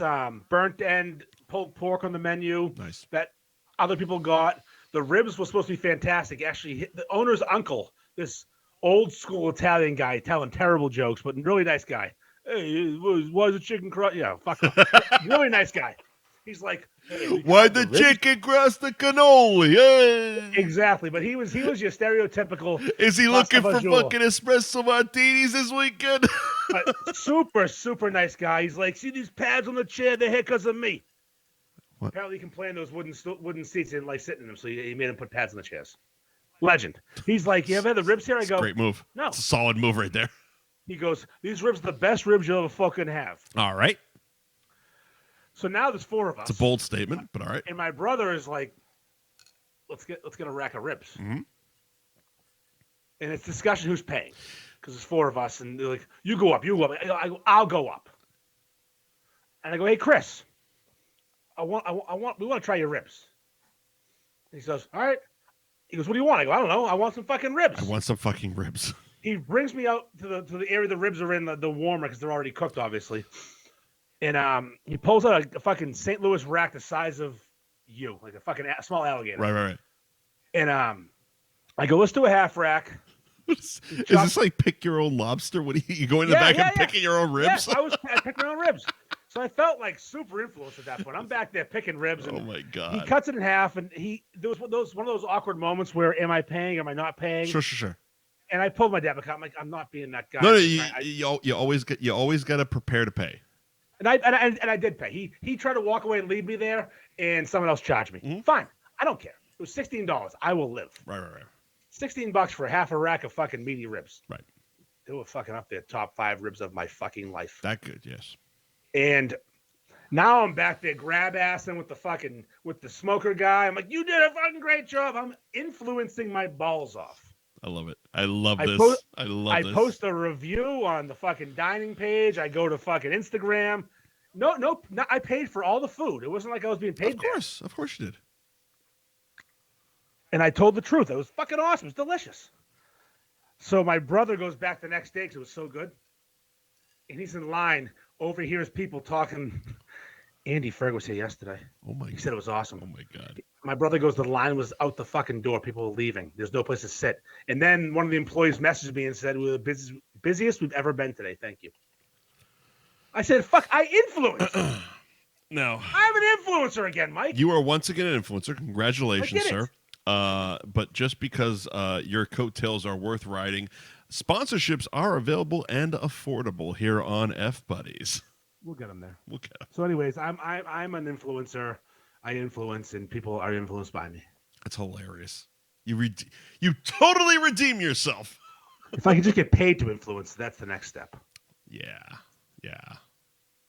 burnt end pulled pork on the menu.
Nice.
That other people got. The ribs were supposed to be fantastic. Actually, the owner's uncle, this old school Italian guy, telling terrible jokes, but really nice guy. "Hey, why's the chicken cross?" Yeah, fuck off. Really nice guy. He's like, "Hey,
why'd the chicken cross the cannoli?" Hey.
Exactly, but he was your stereotypical.
Is he looking for fucking espresso martinis this weekend?
Super, super nice guy. He's like, "See these pads on the chair? They're here because of me." What? Apparently, he complained those wooden seats didn't like sitting in them, so he made him put pads on the chairs. Legend. He's like, "You ever had the ribs here?" I go,
"Great move.
No,
it's a solid move right there."
He goes, "These ribs are the best ribs you'll ever fucking have."
All right.
So now there's 4 of us.
It's a bold statement, but all right.
And my brother is like, let's get a rack of ribs.
Mm-hmm.
And it's discussion who's paying, because there's 4 of us, and they're like, you go up. I'll go up. And I go, "Hey, Chris, we want to try your ribs." And he says, "All right." He goes, "What do you want?" I go, "I don't know. I want some fucking ribs."
I want some fucking ribs.
He brings me out to the area the ribs are in, the warmer, because they're already cooked, obviously. And he pulls out a fucking St. Louis rack the size of you, like a fucking small alligator.
Right.
And I go, "Let's do a half rack."
Is this like pick your own lobster? What you go in the back and picking your own ribs?
Yeah, I picked my own ribs. So I felt like super influenced at that point. I'm back there picking ribs. And
oh my god!
He cuts it in half, and there was one of those awkward moments where, am I paying? Am I not paying?
Sure.
And I pulled my debit card. I'm like, I'm not being that guy.
No, you always got to prepare to pay.
And I did pay. He tried to walk away and leave me there, and someone else charged me. Mm-hmm. Fine, I don't care. It was $16. I will live.
Right.
$16 for half a rack of fucking meaty ribs.
Right.
They were fucking up there, top 5 ribs of my fucking life.
That good, yes.
And now I'm back there grab assing with the smoker guy. I'm like, "You did a fucking great job." I'm influencing my balls off.
I love it. I love this.
I post a review on the fucking dining page. I go to fucking Instagram. No, I paid for all the food. It wasn't like I was being paid.
Of course you did.
And I told the truth. It was fucking awesome. It was delicious. So my brother goes back the next day because it was so good. And he's in line, overhears people talking. Andy Ferg was here yesterday.
Oh my!
He said it was awesome.
Oh my god!
My brother goes, the line was out the fucking door. People were leaving. There's no place to sit. And then one of the employees messaged me and said, "We're the busiest we've ever been today. Thank you." I said, "Fuck, I influenced."
No.
I'm an influencer again, Mike.
You are once again an influencer. Congratulations, sir. But just because your coattails are worth riding, sponsorships are available and affordable here on F Buddies.
We'll get them there.
We'll get them.
So, anyways, I'm an influencer. I influence, and people are influenced by me.
That's hilarious. You totally redeem yourself.
If I could just get paid to influence, that's the next step.
Yeah.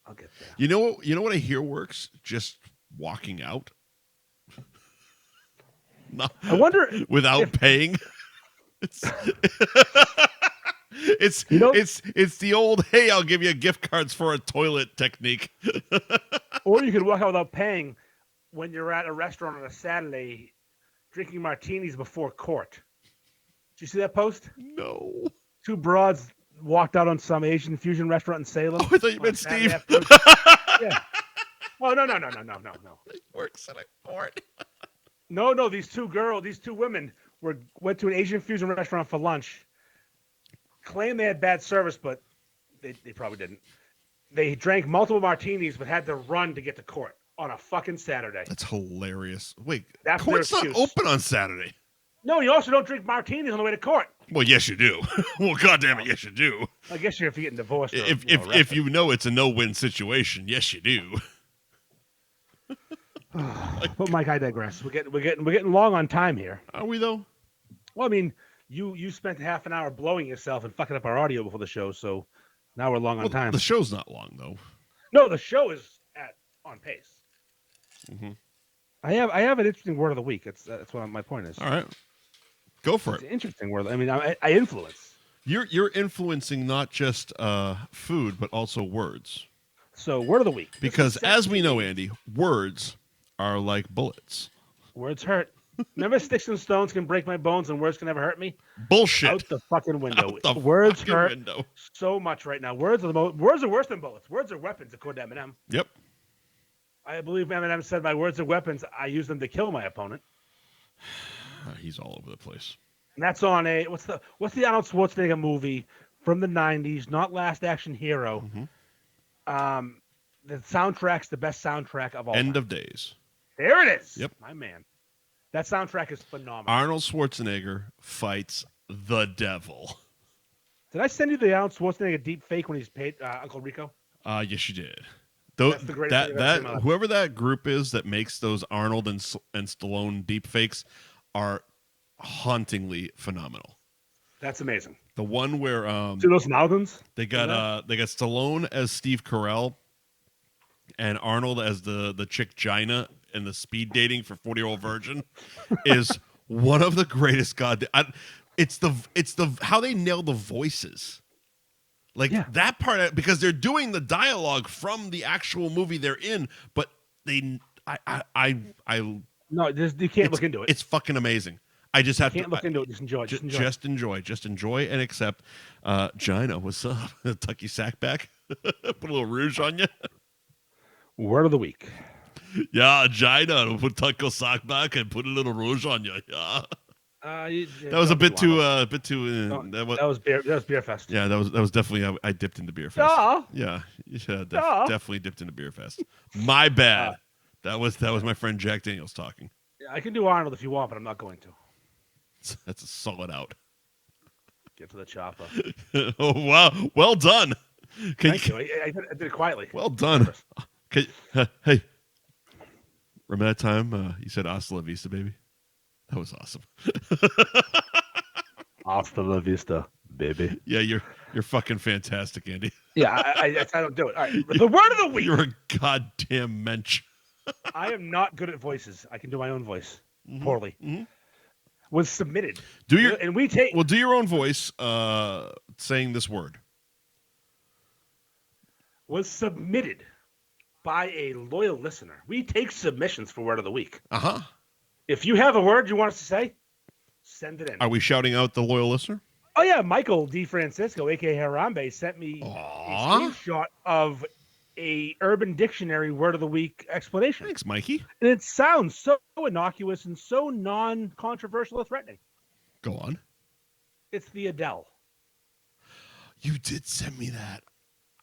I'll get there.
You know what I hear works? Just walking out. No,
I wonder
without paying. It's the old, "Hey, I'll give you gift cards for a toilet" technique.
Or you could walk out without paying when you're at a restaurant on a Saturday drinking martinis before court. Did you see that post?
No.
2 broads walked out on some Asian fusion restaurant in Salem.
Oh, I thought you meant Steve.
Yeah. Oh, no.
It works at a court.
No, these two women went to an Asian fusion restaurant for lunch. Claimed they had bad service, but they probably didn't. They drank multiple martinis, but had to run to get to court on a fucking Saturday.
That's hilarious. Wait,
That's
court's not open on Saturday.
No, you also don't drink martinis on the way to court.
Well, yes, you do. Well, goddamn it, yes, you do.
I guess if you're getting divorced. Or,
If you know it's a no-win situation, yes, you do.
But Mike, I digress. We're getting long on time here.
Are we though?
Well, I mean, you spent half an hour blowing yourself and fucking up our audio before the show, so now we're long on time.
The show's not long though.
No, the show is on pace.
Mm-hmm.
I have an interesting word of the week. That's what my point is.
All right, go for it.
An interesting word. I mean, I influence.
You're influencing not just food, but also words.
So, word of the week.
Because as we know, Andy, words are like bullets.
Words hurt. Remember, sticks and stones can break my bones, and words can never hurt me.
Bullshit.
Out the fucking window.
Out the
words
fucking
hurt
window.
so much right now. Words are worse than bullets. Words are weapons, according to Eminem.
Yep.
I believe Eminem said, "My words are weapons. I use them to kill my opponent."
He's all over the place.
And that's on what's the Arnold Schwarzenegger movie from the '90s? Not Last Action Hero.
Mm-hmm.
The soundtrack's the best soundtrack of all.
End
time.
of Days.
There it is.
Yep.
My man. That soundtrack is phenomenal.
Arnold Schwarzenegger fights the devil.
Did I send you the Arnold Schwarzenegger deep fake when he's paid Uncle Rico?
Yes, you did.
That's the greatest thing I've ever seen in my life.
Whoever that group is that makes those Arnold and Stallone deep fakes are hauntingly phenomenal.
That's amazing.
The one where
see those mountains?
They got Stallone as Steve Carell and Arnold as the chick Gina and the speed dating for 40-Year-Old Virgin is one of the greatest it's the how they nail the voices. That part, because they're doing the dialogue from the actual movie they're in, but you can't look into it. It's fucking amazing. I just have
to look into it. Just enjoy.
Just enjoy and accept. Gina, what's up? Tuck your sack back. Put a little rouge on you.
Word of the week.
Yeah, Gina, put tuck your sack back and put a little rouge on you. Yeah. That was a bit too. That was
Beer Fest.
Yeah, that was definitely. I dipped into Beer Fest. Yeah, definitely dipped into Beer Fest. My bad. That was my friend Jack Daniels talking.
Yeah, I can do Arnold if you want, but I'm not going to.
That's a solid out.
Get to the chopper.
Oh wow, well done.
Thank you. I did it quietly.
Well done. Hey, remember that time you said "Hasta la vista, baby"? That was awesome.
Hasta la vista, baby.
Yeah, you're fucking fantastic, Andy.
Yeah, I don't do it. All right, the word of the week.
You're a goddamn mensch.
I am not good at voices. I can do my own voice poorly. Mm-hmm. Was submitted.
Do your own voice saying this word.
Was submitted by a loyal listener. We take submissions for word of the week.
Uh-huh.
If you have a word you want us to say, send it in.
Are we shouting out the loyal listener?
Oh, yeah. Michael DiFrancisco, a.k.a. Harambe, sent me a screenshot of a Urban Dictionary word of the week explanation.
Thanks, Mikey.
And it sounds so innocuous and so non-controversial or threatening.
Go on.
It's the Adele.
You did send me that.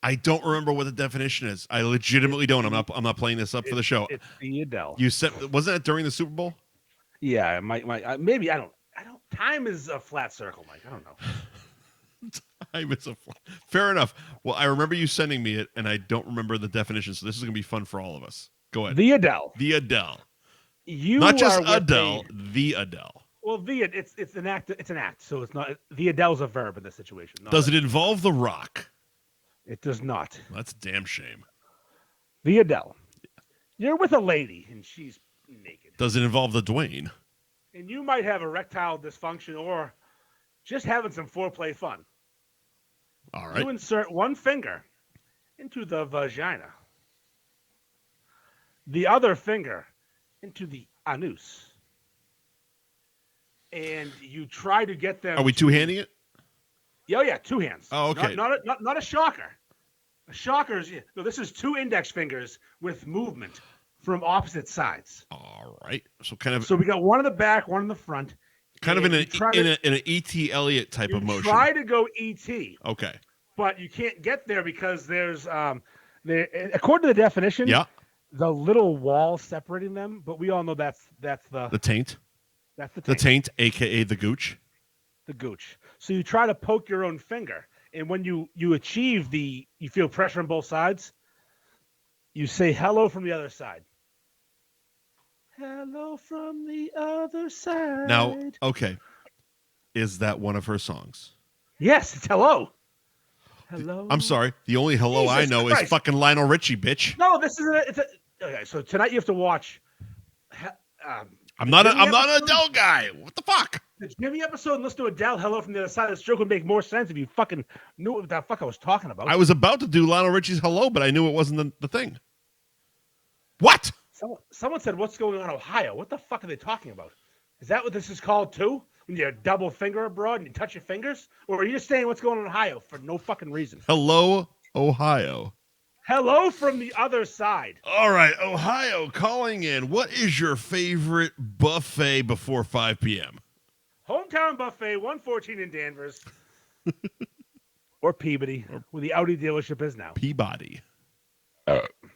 I don't remember what the definition is. I legitimately don't. I'm not playing this up for the show.
It's the Adele.
You said, wasn't it during the Super Bowl?
Yeah, maybe I don't. Time is a flat circle, Mike. I don't know.
Time is a flat. Fair enough. Well, I remember you sending me it, and I don't remember the definition. So this is gonna be fun for all of us. Go ahead.
The Adele.
The Adele.
You
not just Adele. The Adele.
Well, it's an act. It's an act. So it's not. The Adele's a verb in this situation.
Does it involve The Rock?
It does not.
That's a damn shame.
The Adele. You're with a lady and she's naked.
Does it involve the Dwayne?
And you might have erectile dysfunction or just having some foreplay fun.
All right.
You insert one finger into the vagina. The other finger into the anus. And you try to get them.
Are we two-handing it?
Oh, yeah, two hands.
Oh, okay.
Not a shocker. A shocker is, no, this is two index fingers with movement from opposite sides.
All right. So
we got one in the back, one in the front.
Kind of in an E.T. Elliott type of motion.
Try to go E.T.
Okay.
But you can't get there because there's according to the definition,
yeah,
the little wall separating them, but we all know that's the
taint.
That's the
The
taint.
taint, a.k.a. the gooch.
The gooch. So you try to poke your own finger, and when you achieve you feel pressure on both sides, you say hello from the other side. Hello from the other side.
Now, okay, is that one of her songs?
Yes, it's hello. Hello.
I'm sorry. The only hello
Jesus
I know
Christ.
is fucking Lionel Richie, bitch.
No, this is okay. So tonight you have to watch.
I'm not an
episode,
Adele guy. What the fuck?
The Jimmy episode and listen to Adele. Hello from the other side. This joke would make more sense if you fucking knew what the fuck I was talking about.
I was about to do Lionel Richie's hello, but I knew it wasn't the thing. What?
Someone said, "What's going on in Ohio?" What the fuck are they talking about? Is that what this is called too? When you double finger abroad and you touch your fingers, or are you just saying what's going on in Ohio for no fucking reason?
Hello, Ohio.
Hello from the other side.
All right, Ohio calling in. What is your favorite buffet before 5 p.m.?
Hometown Buffet, 114 in Danvers. Or Peabody, where the Audi dealership is now.
Peabody.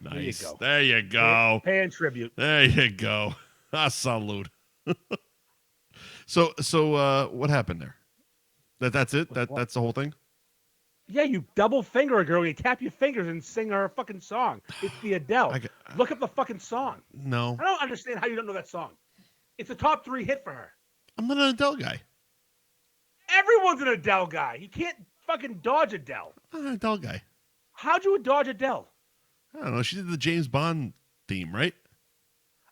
Nice.
There you go.
There you go.
Paying tribute.
There you go. Ah, salute. So, what happened there? That's it? That's the whole thing?
Yeah, you double finger a girl, and you tap your fingers and sing her fucking song. It's the Adele. Look up the fucking song.
No.
I don't understand how you don't know that song. It's a top 3 hit for her.
I'm not an Adele guy.
Everyone's an Adele guy. You can't fucking dodge Adele.
I'm not an Adele guy.
How'd you dodge Adele?
I don't know. She did the James Bond theme, right?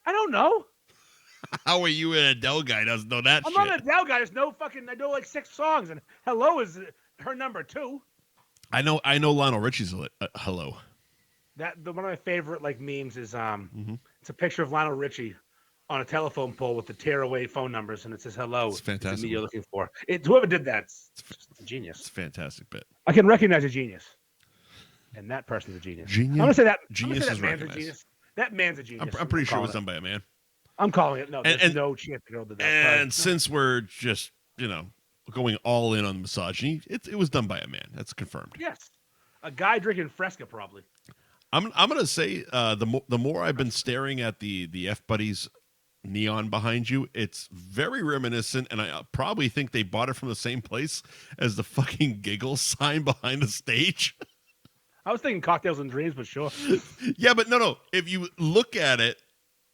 I don't know.
How are you an Adele guy? Doesn't know that
I'm
shit.
not an Adele guy. I know like 6 songs, and Hello is her number 2.
I know Lionel Richie's hello.
One of my favorite memes is it's a picture of Lionel Richie on a telephone pole with the tearaway phone numbers, and it says hello.
It's fantastic.
It's the me you're looking for. Whoever did that, it's a genius.
It's a fantastic bit.
I can recognize a genius, and that person's a genius.
Genius.
I'm gonna say that.
Genius is
man's a
recognized.
genius. That man's a genius.
I'm pretty sure it was done by a man.
I'm calling it. No, there's no chance the girl did that.
And since we're just going all in on misogyny, it was done by a man. That's confirmed.
Yes, a guy drinking Fresca probably.
I'm gonna say the more I've been staring at the F Buddies neon behind you, it's very reminiscent, and I probably think they bought it from the same place as the fucking Giggle sign behind the stage.
I was thinking Cocktails and Dreams, but sure.
Yeah, but no. If you look at it,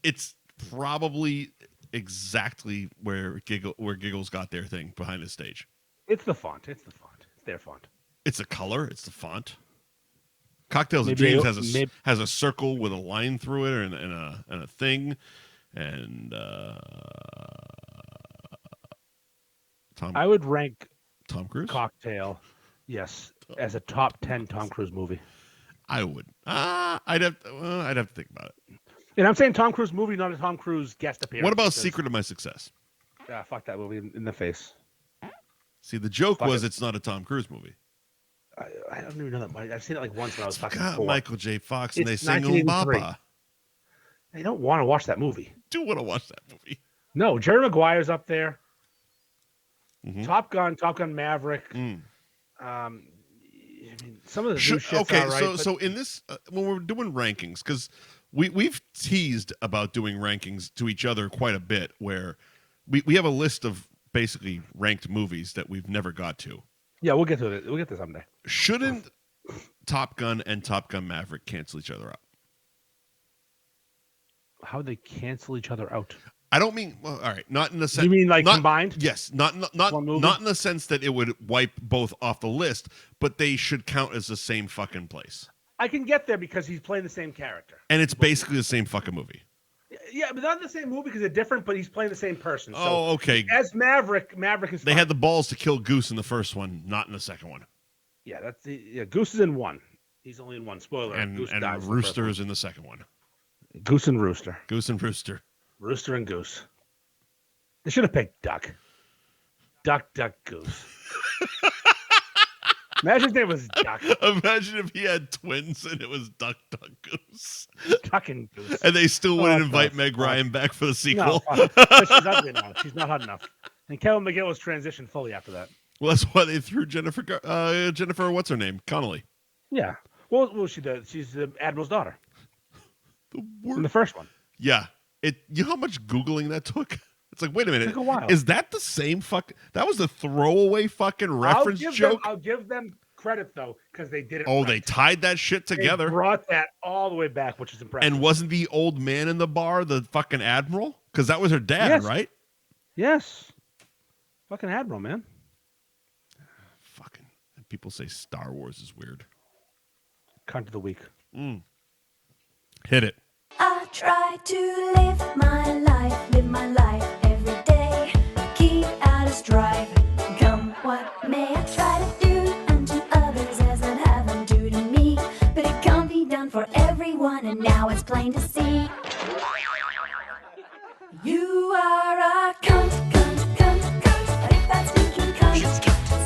it's probably exactly where Giggles got their thing behind the stage.
It's the font. It's their font.
It's the color. It's the font. Cocktails and Dreams has a circle with a line through it and a thing. And
I would rank
Tom Cruise
Cocktail, yes, as a top 10 Tom Cruise movie.
I would. I'd have to think about it.
And I'm saying Tom Cruise movie, not a Tom Cruise guest appearance.
What about Secret of My Success?
Fuck that movie in the face.
See, the joke was it's not a Tom Cruise movie.
I don't even know that much. I've seen it once when I was fucking
got
4.
Michael J. Fox and
It's
they sing "Oh Papa."
I don't want to watch that movie.
Do want to watch that movie?
No, Jerry Maguire's up there.
Mm-hmm.
Top Gun Maverick. Some of the new shit's
okay.
all right,
So in this, when we're doing rankings, because we've teased about doing rankings to each other quite a bit, where we have a list of basically ranked movies that we've never got to.
Yeah, we'll get to it. We'll get to someday.
Shouldn't Top Gun and Top Gun Maverick cancel each other out?
How they cancel each other out?
I don't mean all right. Not in the sense.
You mean combined?
Yes. Not in the sense that it would wipe both off the list, but they should count as the same fucking place.
I can get there because he's playing the same character,
and it's basically the same fucking movie.
Yeah, but not the same movie because they're different. But he's playing the same person. So
okay.
As Maverick is.
They had the balls to kill Goose in the first one, not in the second one.
Yeah, Goose is in one. He's only in one. Spoiler.
And
Goose dies
Rooster is in the second one.
Goose and Rooster.
Goose and Rooster.
Rooster and Goose. They should have picked Duck. Duck, Goose. Imagine if it was Duck.
Imagine if he had twins and it was Duck, Goose.
Duck and Goose.
And they still wouldn't invite Meg Ryan back for the sequel.
No, she's ugly now. She's not hot enough. And Kevin McGill was transitioned fully after that.
Well, that's why they threw Jennifer, what's her name? Connelly.
Yeah. Well, she does. She's the Admiral's daughter. In the first one.
Yeah. You know how much Googling that took? It's like, wait a minute.
Took a while.
Is that the same That was the throwaway fucking reference joke?
I'll give them credit, though, because they did it
Oh,
right.
they tied that shit together.
They brought that all the way back, which is impressive.
And wasn't the old man in the bar the fucking admiral? Because that was her dad,
yes.
right?
Yes. Fucking admiral, man.
Fucking. People say Star Wars is weird.
Cunt of the week.
Hit it.
I try to live my life every day. Keep out of strife, come what may. I try to do unto others as I'd have them do to me. But it can't be done for everyone, and now it's plain to see. You are a cunt, cunt, cunt, cunt. A big bad stinking cunt.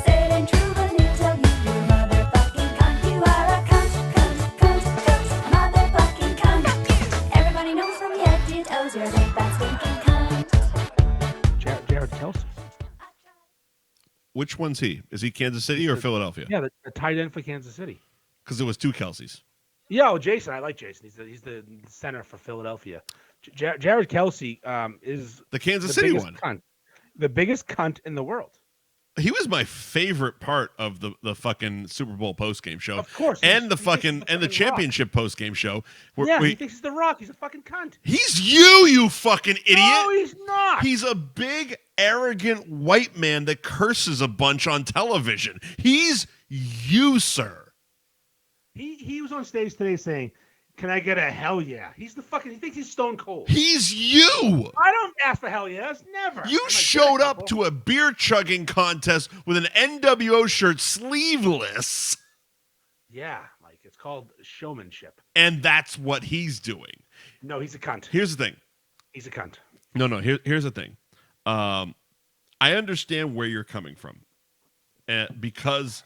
Say it ain't true, but he'll tell you you're a motherfucking cunt. You are a cunt, cunt, cunt, cunt. Motherfucking cunt. Everybody knows from your head to your toes you're a big bad stinking cunt.
Jared Kelsey.
Which one's he? Is he Kansas City or Philadelphia?
Yeah, the tight end for Kansas City.
Because it was two Kelseys.
Yeah, Jason. I like Jason. He's the center for Philadelphia. Jared Kelsey is
the Kansas City one.
Cunt, the biggest cunt in the world.
He was my favorite part of the fucking Super Bowl postgame show.
Of course.
And the championship postgame show.
He thinks he's the Rock. He's a fucking cunt.
He's you fucking idiot.
No, he's not.
He's a big, arrogant white man that curses a bunch on television. He's you, sir.
He was on stage today saying, "Can I get a hell yeah?" He's the fucking. He thinks he's stone cold.
He's you.
I don't ask for hell yes, never.
You showed up to a beer chugging contest with an NWO shirt sleeveless.
Yeah, like it's called showmanship.
And that's what he's doing.
No, he's a cunt.
Here's the thing.
He's a cunt.
No. Here's the thing. I understand where you're coming from, because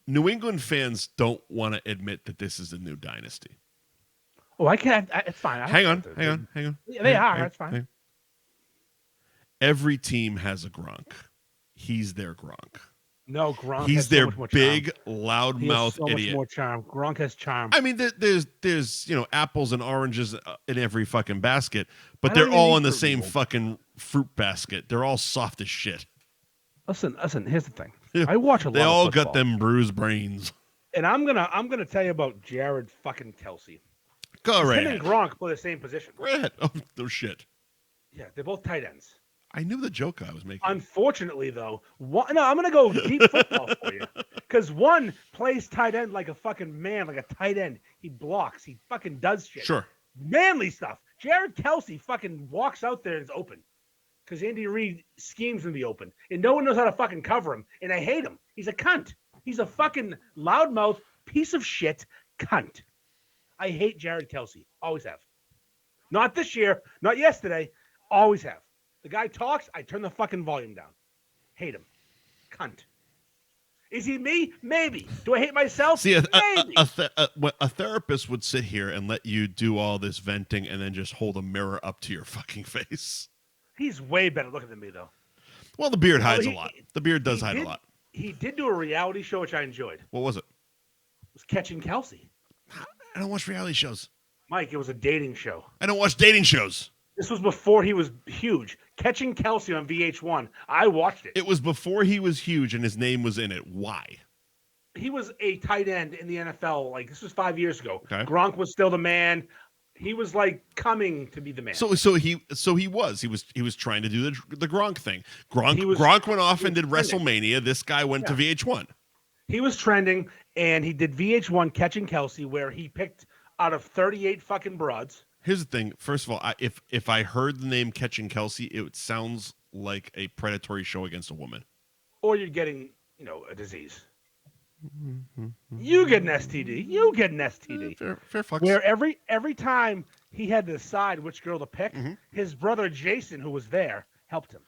New England fans don't want to admit that this is a new dynasty.
Oh, I can't. It's fine.
Hang on.
Yeah, they are. That's fine.
Every team has a Gronk. He's their Gronk.
No, Gronk.
He's
has
their
so much
big,
charm.
loudmouth
so
idiot.
Much more charm. Gronk has charm.
I mean, there's apples and oranges in every fucking basket, but they're all in the same fucking fruit basket. They're all soft as shit.
Listen. Here's the thing. I watch a lot.
They all
of football,
got them bruised brains.
And I'm gonna tell you about Jared fucking Kelsey.
Go right
Him
ahead.
and Gronk play the same position.
Go ahead. Oh, no shit.
Yeah, they're both tight ends.
I knew the joke I was making.
Unfortunately, though, I'm gonna go deep football for you, because one plays tight end like a fucking man, like a tight end. He blocks. He fucking does shit.
Sure.
Manly stuff. Jared Kelsey fucking walks out there and is open. Because Andy Reid schemes in the open. And no one knows how to fucking cover him. And I hate him. He's a cunt. He's a fucking loudmouth piece of shit cunt. I hate Jared Kelsey. Always have. Not this year. Not yesterday. Always have. The guy talks, I turn the fucking volume down. Hate him. Cunt. Is he me? Maybe. Do I hate myself?
See,
Maybe.
a therapist would sit here and let you do all this venting and then just hold a mirror up to your fucking face.
He's way better looking than me, though.
Well, the beard hides a lot. The beard does hide a lot.
He did do a reality show, which I enjoyed.
What was it?
It was Catching Kelsey.
I don't watch reality shows.
Mike, it was a dating show.
I don't watch dating shows.
This was before he was huge. Catching Kelsey on VH1. I watched it.
It was before he was huge and his name was in it. Why?
He was a tight end in the NFL. Like, this was 5 years ago.
Okay.
Gronk was still the man. He was like coming to be the man.
So he was trying to do the Gronk thing. Gronk went off and did WrestleMania. This guy went to VH1.
He was trending, and he did VH1 Catching Kelsey, where he picked out of 38 fucking broads.
Here's the thing. First of all, if I heard the name Catching Kelsey, it sounds like a predatory show against a woman.
Or you're getting, a disease. You get an STD. You get an STD.
Fair fucks.
Where every time he had to decide which girl to pick, his brother Jason, who was there, helped him.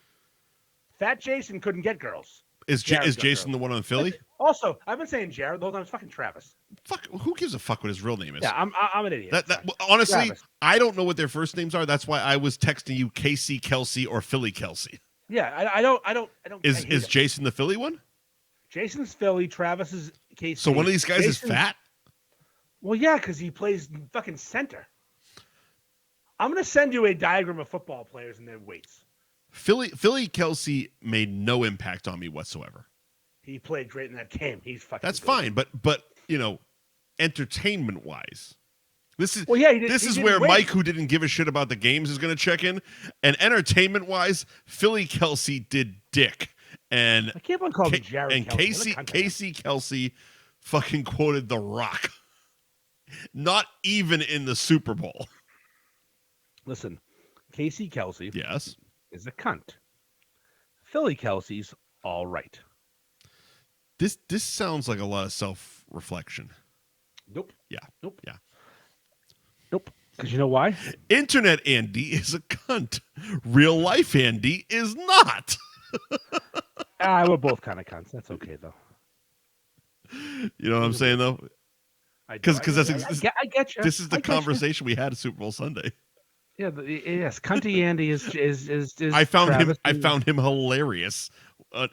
Fat Jason couldn't get girls.
Is Jason the one on Philly?
Also, I've been saying Jared the whole time. It's fucking Travis.
Fuck. Who gives a fuck what his real name is?
Yeah, I'm an idiot.
Honestly,
Travis.
I don't know what their first names are. That's why I was texting you Casey Kelsey or Philly Kelsey.
Yeah, I don't.
Is Jason the Philly one?
Jason's Philly. Travis is Casey.
So one of these guys is fat?
Well, yeah, because he plays fucking center. I'm going to send you a diagram of football players and their weights.
Philly Kelsey made no impact on me whatsoever.
He played great in that game. He's fucking
That's
good.
fine, but entertainment wise, this is
he
is
did
where
win.
Mike, who didn't give a shit about the games, is going to check in. And entertainment wise, Philly Kelsey did dick, and
I can't believe called him Jared
and
Kelce.
Casey Kelsey fucking quoted The Rock. Not even in the Super Bowl.
Listen, Casey Kelsey
Yes.
is a cunt. Philly Kelsey's all right.
This sounds like a lot of self-reflection.
Nope.
Yeah.
Nope.
Yeah.
Nope. Because you know why?
Internet Andy is a cunt. Real life Andy is not.
We're both kind of cunts. That's okay, though.
You know what I'm saying, though? Because that's
I get you.
This is the
I get you.
conversation we had at Super Bowl Sunday.
Yeah, yes, Cunty Andy is.
I found
Travis
him hilarious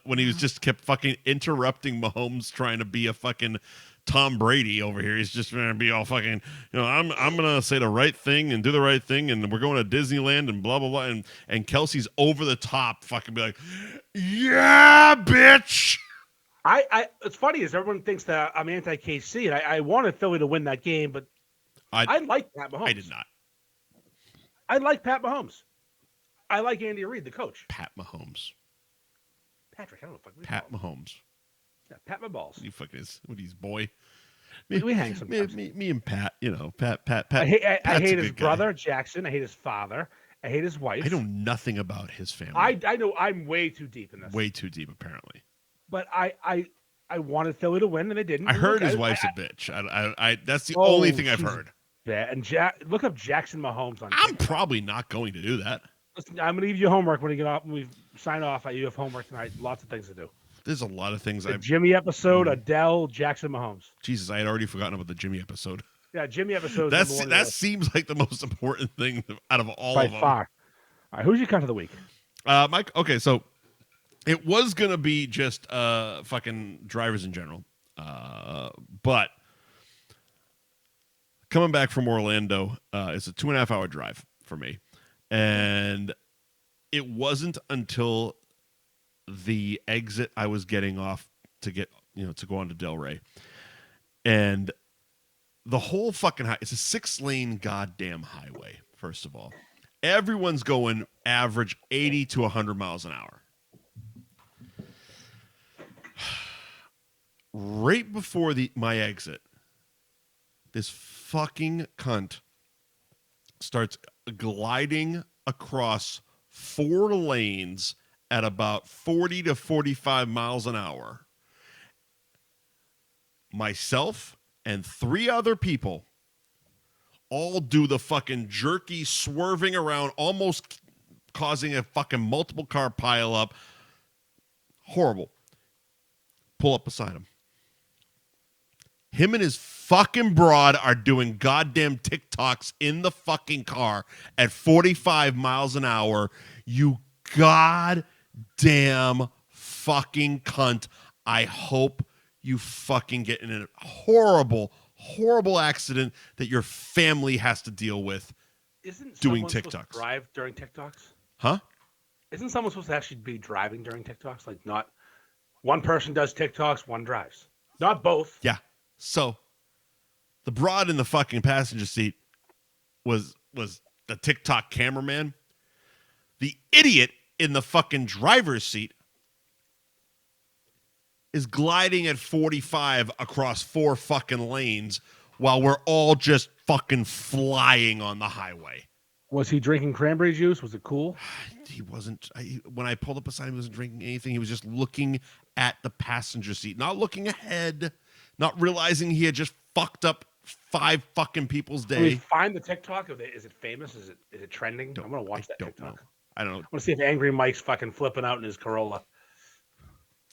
when he was just kept fucking interrupting Mahomes trying to be a fucking Tom Brady over here. He's just gonna be all fucking, I'm gonna say the right thing and do the right thing, and we're going to Disneyland and blah blah blah. And Kelsey's over the top, fucking be like, yeah, bitch.
It's funny is everyone thinks that I'm anti KC, and I wanted Philly to win that game, but I like Pat Mahomes.
I did not.
I like Pat Mahomes. I like Andy Reid, the coach.
Pat Mahomes.
Patrick, I don't know if I can
Pat Mahomes.
Yeah, Pat my balls.
You fucking is. What he's boy.
We hang sometimes.
Me and Pat. Pat.
I hate his
good guy.
brother Jackson. I hate his father. I hate his wife.
I know nothing about his family.
I know I'm way too deep in this.
Way too deep, apparently.
But I wanted Philly to win, and they didn't.
I heard his wife's a bitch. I that's the only thing I've heard.
Yeah, and look up Jackson Mahomes on.
I'm probably not going to do that.
Listen, I'm gonna give you homework when you get off. When we sign off, you have homework tonight. Lots of things to do.
There's a lot of things.
The Jimmy episode, Adele, Jackson Mahomes.
Jesus, I had already forgotten about the Jimmy episode.
Yeah, Jimmy episode.
That seems like the most important thing out of all
by
of them.
far. All right, who's your cunt of the week?
Mike. Okay, so it was gonna be just fucking drivers in general, but coming back from Orlando, it's a 2.5 hour drive for me, and it wasn't until the exit I was getting off to get to go on to Del Rey, and the whole fucking it's a 6-lane goddamn highway. First of all, everyone's going average 80 to 100 miles an hour. Right before my exit, this fucking cunt starts gliding across 4 lanes at about 40 to 45 miles an hour. Myself and 3 other people all do the fucking jerky swerving around, almost causing a fucking multiple car pile up. Horrible. Pull up beside him. Him and his fucking broad are doing goddamn TikToks in the fucking car at 45 miles an hour. You goddamn fucking cunt. I hope you fucking get in a horrible, horrible accident that your family has to deal with.
Isn't
doing
someone supposed to
TikToks.
drive during TikToks?
Huh?
Isn't someone supposed to actually be driving during TikToks? Like, not one person does TikToks, one drives. Not both.
Yeah. So the broad in the fucking passenger seat was the TikTok cameraman. The idiot in the fucking driver's seat is gliding at 45 across 4 fucking lanes while we're all just fucking flying on the highway.
Was he drinking cranberry juice? Was it cool?
He wasn't. When I pulled up beside him, he wasn't drinking anything. He was just looking at the passenger seat, not looking ahead, not realizing he had just fucked up 5 fucking people's day.
Can we find the TikTok? Is it famous? Is it trending? I'm gonna watch that TikTok.
Know. I don't know.
I want to see if Angry Mike's fucking flipping out in his Corolla.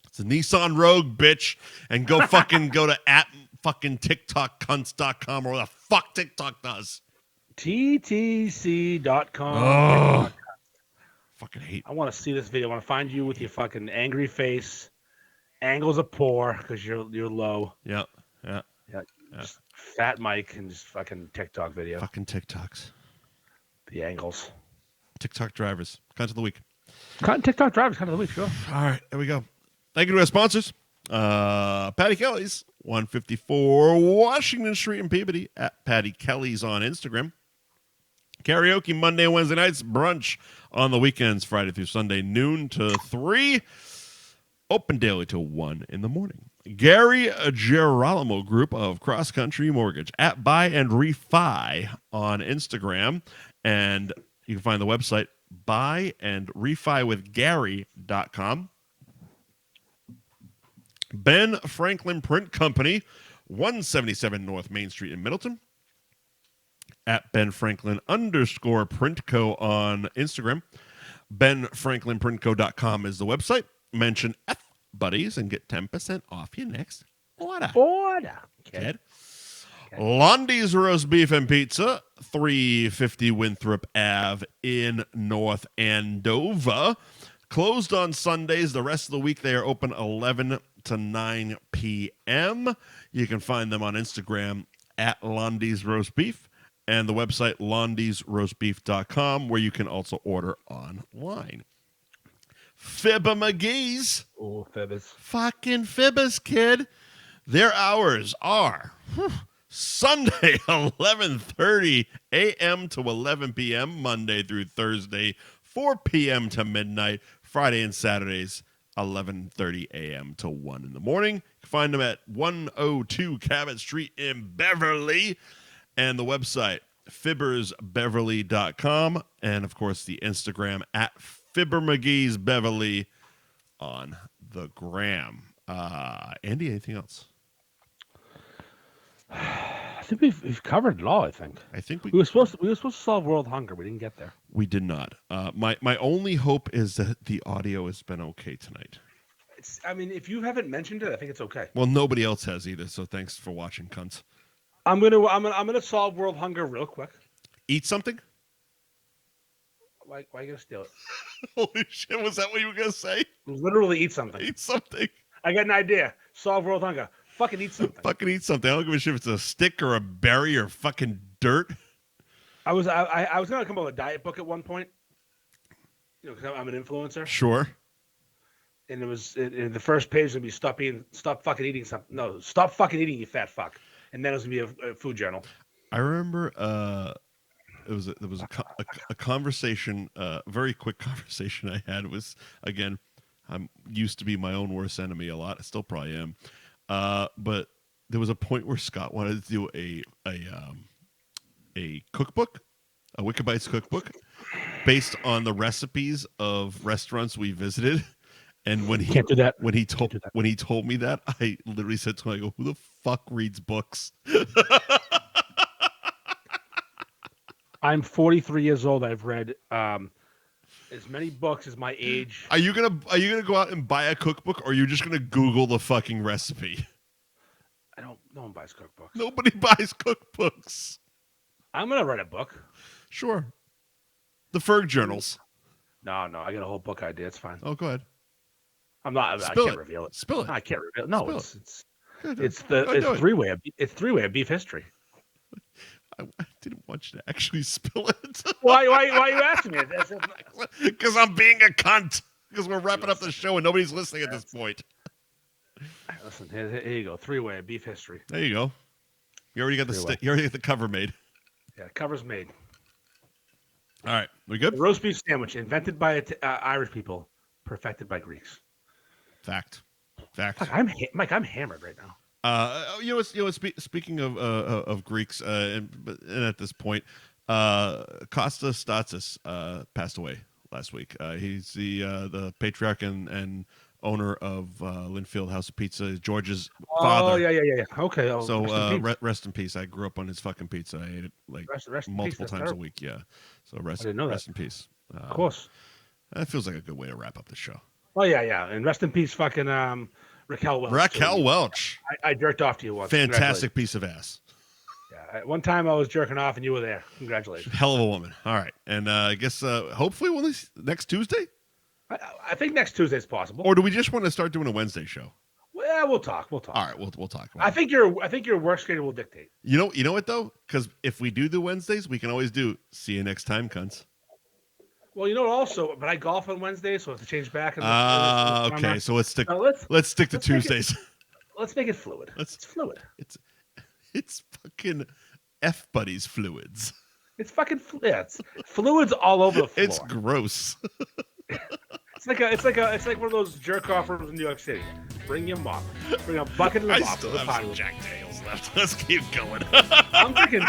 It's a Nissan Rogue, bitch, and go fucking go to fucking TikTokcunts.com or what the fuck TikTok does.
TTC.com.
Oh, fucking hate.
I want to see this video. I want to find you with your fucking angry face, angles of poor because you're low.
Yeah.
Just fat Mike and just fucking TikTok video.
Fucking TikToks.
The angles.
TikTok drivers. Cunt of the week.
TikTok drivers, kind of the week, sure.
All right, there we go. Thank you to our sponsors. Patty Kelly's, 154 Washington Street in Peabody, at Patty Kelly's on Instagram. Karaoke Monday, Wednesday nights, brunch on the weekends, Friday through Sunday, noon to 3. Open daily till 1 in the morning. Gary Girolamo Group of Cross Country Mortgage at Buy and Refi on Instagram. And you can find the website buyandrefywithgary.com. Ben Franklin Print Company, 177 North Main Street in Middleton. At Ben Franklin _Printco on Instagram. BenFranklinPrintco.com is the website. Mention F Buddies and get 10% off your next order.
Kid.
Londy's Roast Beef and Pizza, 350 Winthrop Ave in North Andover. Closed on Sundays. The rest of the week, they are open 11 to 9 p.m. You can find them on Instagram at Londy's Roast Beef and the website londysroastbeef.com, where you can also order online. Fibber McGee's.
Oh, Fibbers.
Fucking Fibbers, kid. Their hours are Sunday, 11:30 a.m. to 11 p.m., Monday through Thursday, 4 p.m. to midnight, Friday and Saturdays, 11:30 a.m. to 1 in the morning. You can find them at 102 Cabot Street in Beverly, and the website, fibbersbeverly.com, and, of course, the Instagram at Fibber McGee's Beverly on the gram. Andy, anything else?
I think we've covered it all. I think
We
were supposed to solve world hunger. We didn't get there.
We did not. My only hope is that the audio has been okay tonight.
If you haven't mentioned it, I think it's okay.
Well, nobody else has either. So thanks for watching, cunts.
I'm gonna solve world hunger real quick.
Eat something.
Why you gonna steal it?
Holy shit! Was that what you were gonna say?
Literally eat something.
Eat something.
I got an idea. Solve world hunger. Fucking eat something.
Fucking eat something. I don't give a shit if it's a stick or a berry or fucking dirt.
I was gonna come up with a diet book at one point. Because I'm an influencer.
Sure.
And it was in the first page would be stop fucking eating something. No, stop fucking eating, you fat fuck. And then it was gonna be a food journal.
I remember there was a conversation, a very quick conversation I had. It was, again, I'm used to be my own worst enemy a lot. I still probably am. But there was a point where Scott wanted to do a cookbook, a Wikibytes cookbook, based on the recipes of restaurants we visited. And when he
can't do that,
when he told me that, I literally said to him, "I go, who the fuck reads books?"
I'm 43 years old. I've read as many books as my age.
Are you gonna go out and buy a cookbook, or are you just gonna Google the fucking recipe?
No one buys cookbooks.
Nobody buys cookbooks.
I'm gonna write a book.
Sure. The Ferg journals.
No, I got a whole book idea. It's fine.
Oh, go ahead.
I'm not. I can't reveal it.
Spill it.
No, I can't reveal it. No,
Spill
it's three-way of beef history.
I didn't want you to actually spill it.
Why are you asking me?
Because I'm being a cunt. Because we're wrapping up the show and nobody's listening at this point.
Listen, here you go. Three-way of beef history.
There you go. You already got you already got the cover made.
Yeah, cover's made.
All right, we good?
The roast beef sandwich, invented by Irish people, perfected by Greeks.
Fact.
Mike, I'm hammered right now.
Speaking of Greeks, and at this point, Kostas Stathis passed away last week. He's the patriarch and owner of Linfield House of Pizza, George's father.
Oh, yeah. Okay.
So rest in peace. I grew up on his fucking pizza. I ate it like multiple times a week. Yeah. So rest in peace.
Of course.
That feels like a good way to wrap up the show.
Oh, yeah. And rest in peace, fucking Raquel Welch.
Raquel Welch.
I jerked off to you once.
Fantastic piece of ass.
Yeah. One time I was jerking off and you were there. Congratulations.
Hell of a woman. All right. And I guess hopefully next Tuesday?
I think next Tuesday is possible.
Or do we just want to start doing a Wednesday show?
Well, We'll talk. We'll talk.
All right, we'll talk about
I think your work schedule will dictate.
You know what though? Because if we do the Wednesdays, we can always do. See you next time, cunts.
Well, you know what? Also, but I golf on Wednesday, so I have to change back.
Okay. So let's stick. Let's stick to Tuesdays.
Let's make it fluid. It's fluid.
It's fucking F buddies fluids.
It's fucking it's fluids all over the floor.
It's gross.
It's like one of those jerk off rooms in New York City. Bring your mop. Bring a bucket and a mop.
I still have some Jack Daniels left. Let's keep going.
I'm drinking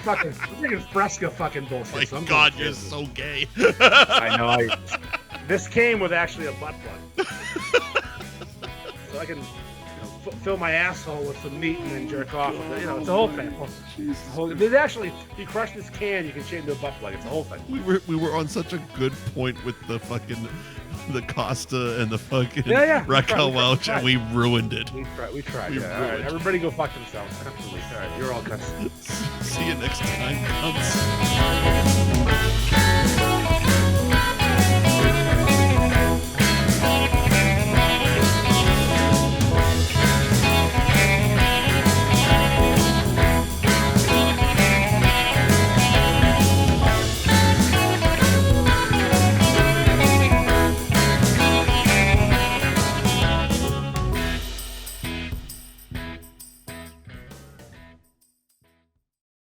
Fresca fucking bullshit.
My God, you're so gay.
I know. This came with actually a butt plug, so I can fill my asshole with some meat and then jerk off with it. It's a whole thing. There's actually, if you crush this can, you can change to a butt plug. It's a whole thing.
We were on such a good point with the fucking the Costa and the fucking Raquel Welch, and we ruined it.
We tried. All right, everybody go fuck themselves. Absolutely. All right, you're all cuts.
See you next time, cunts.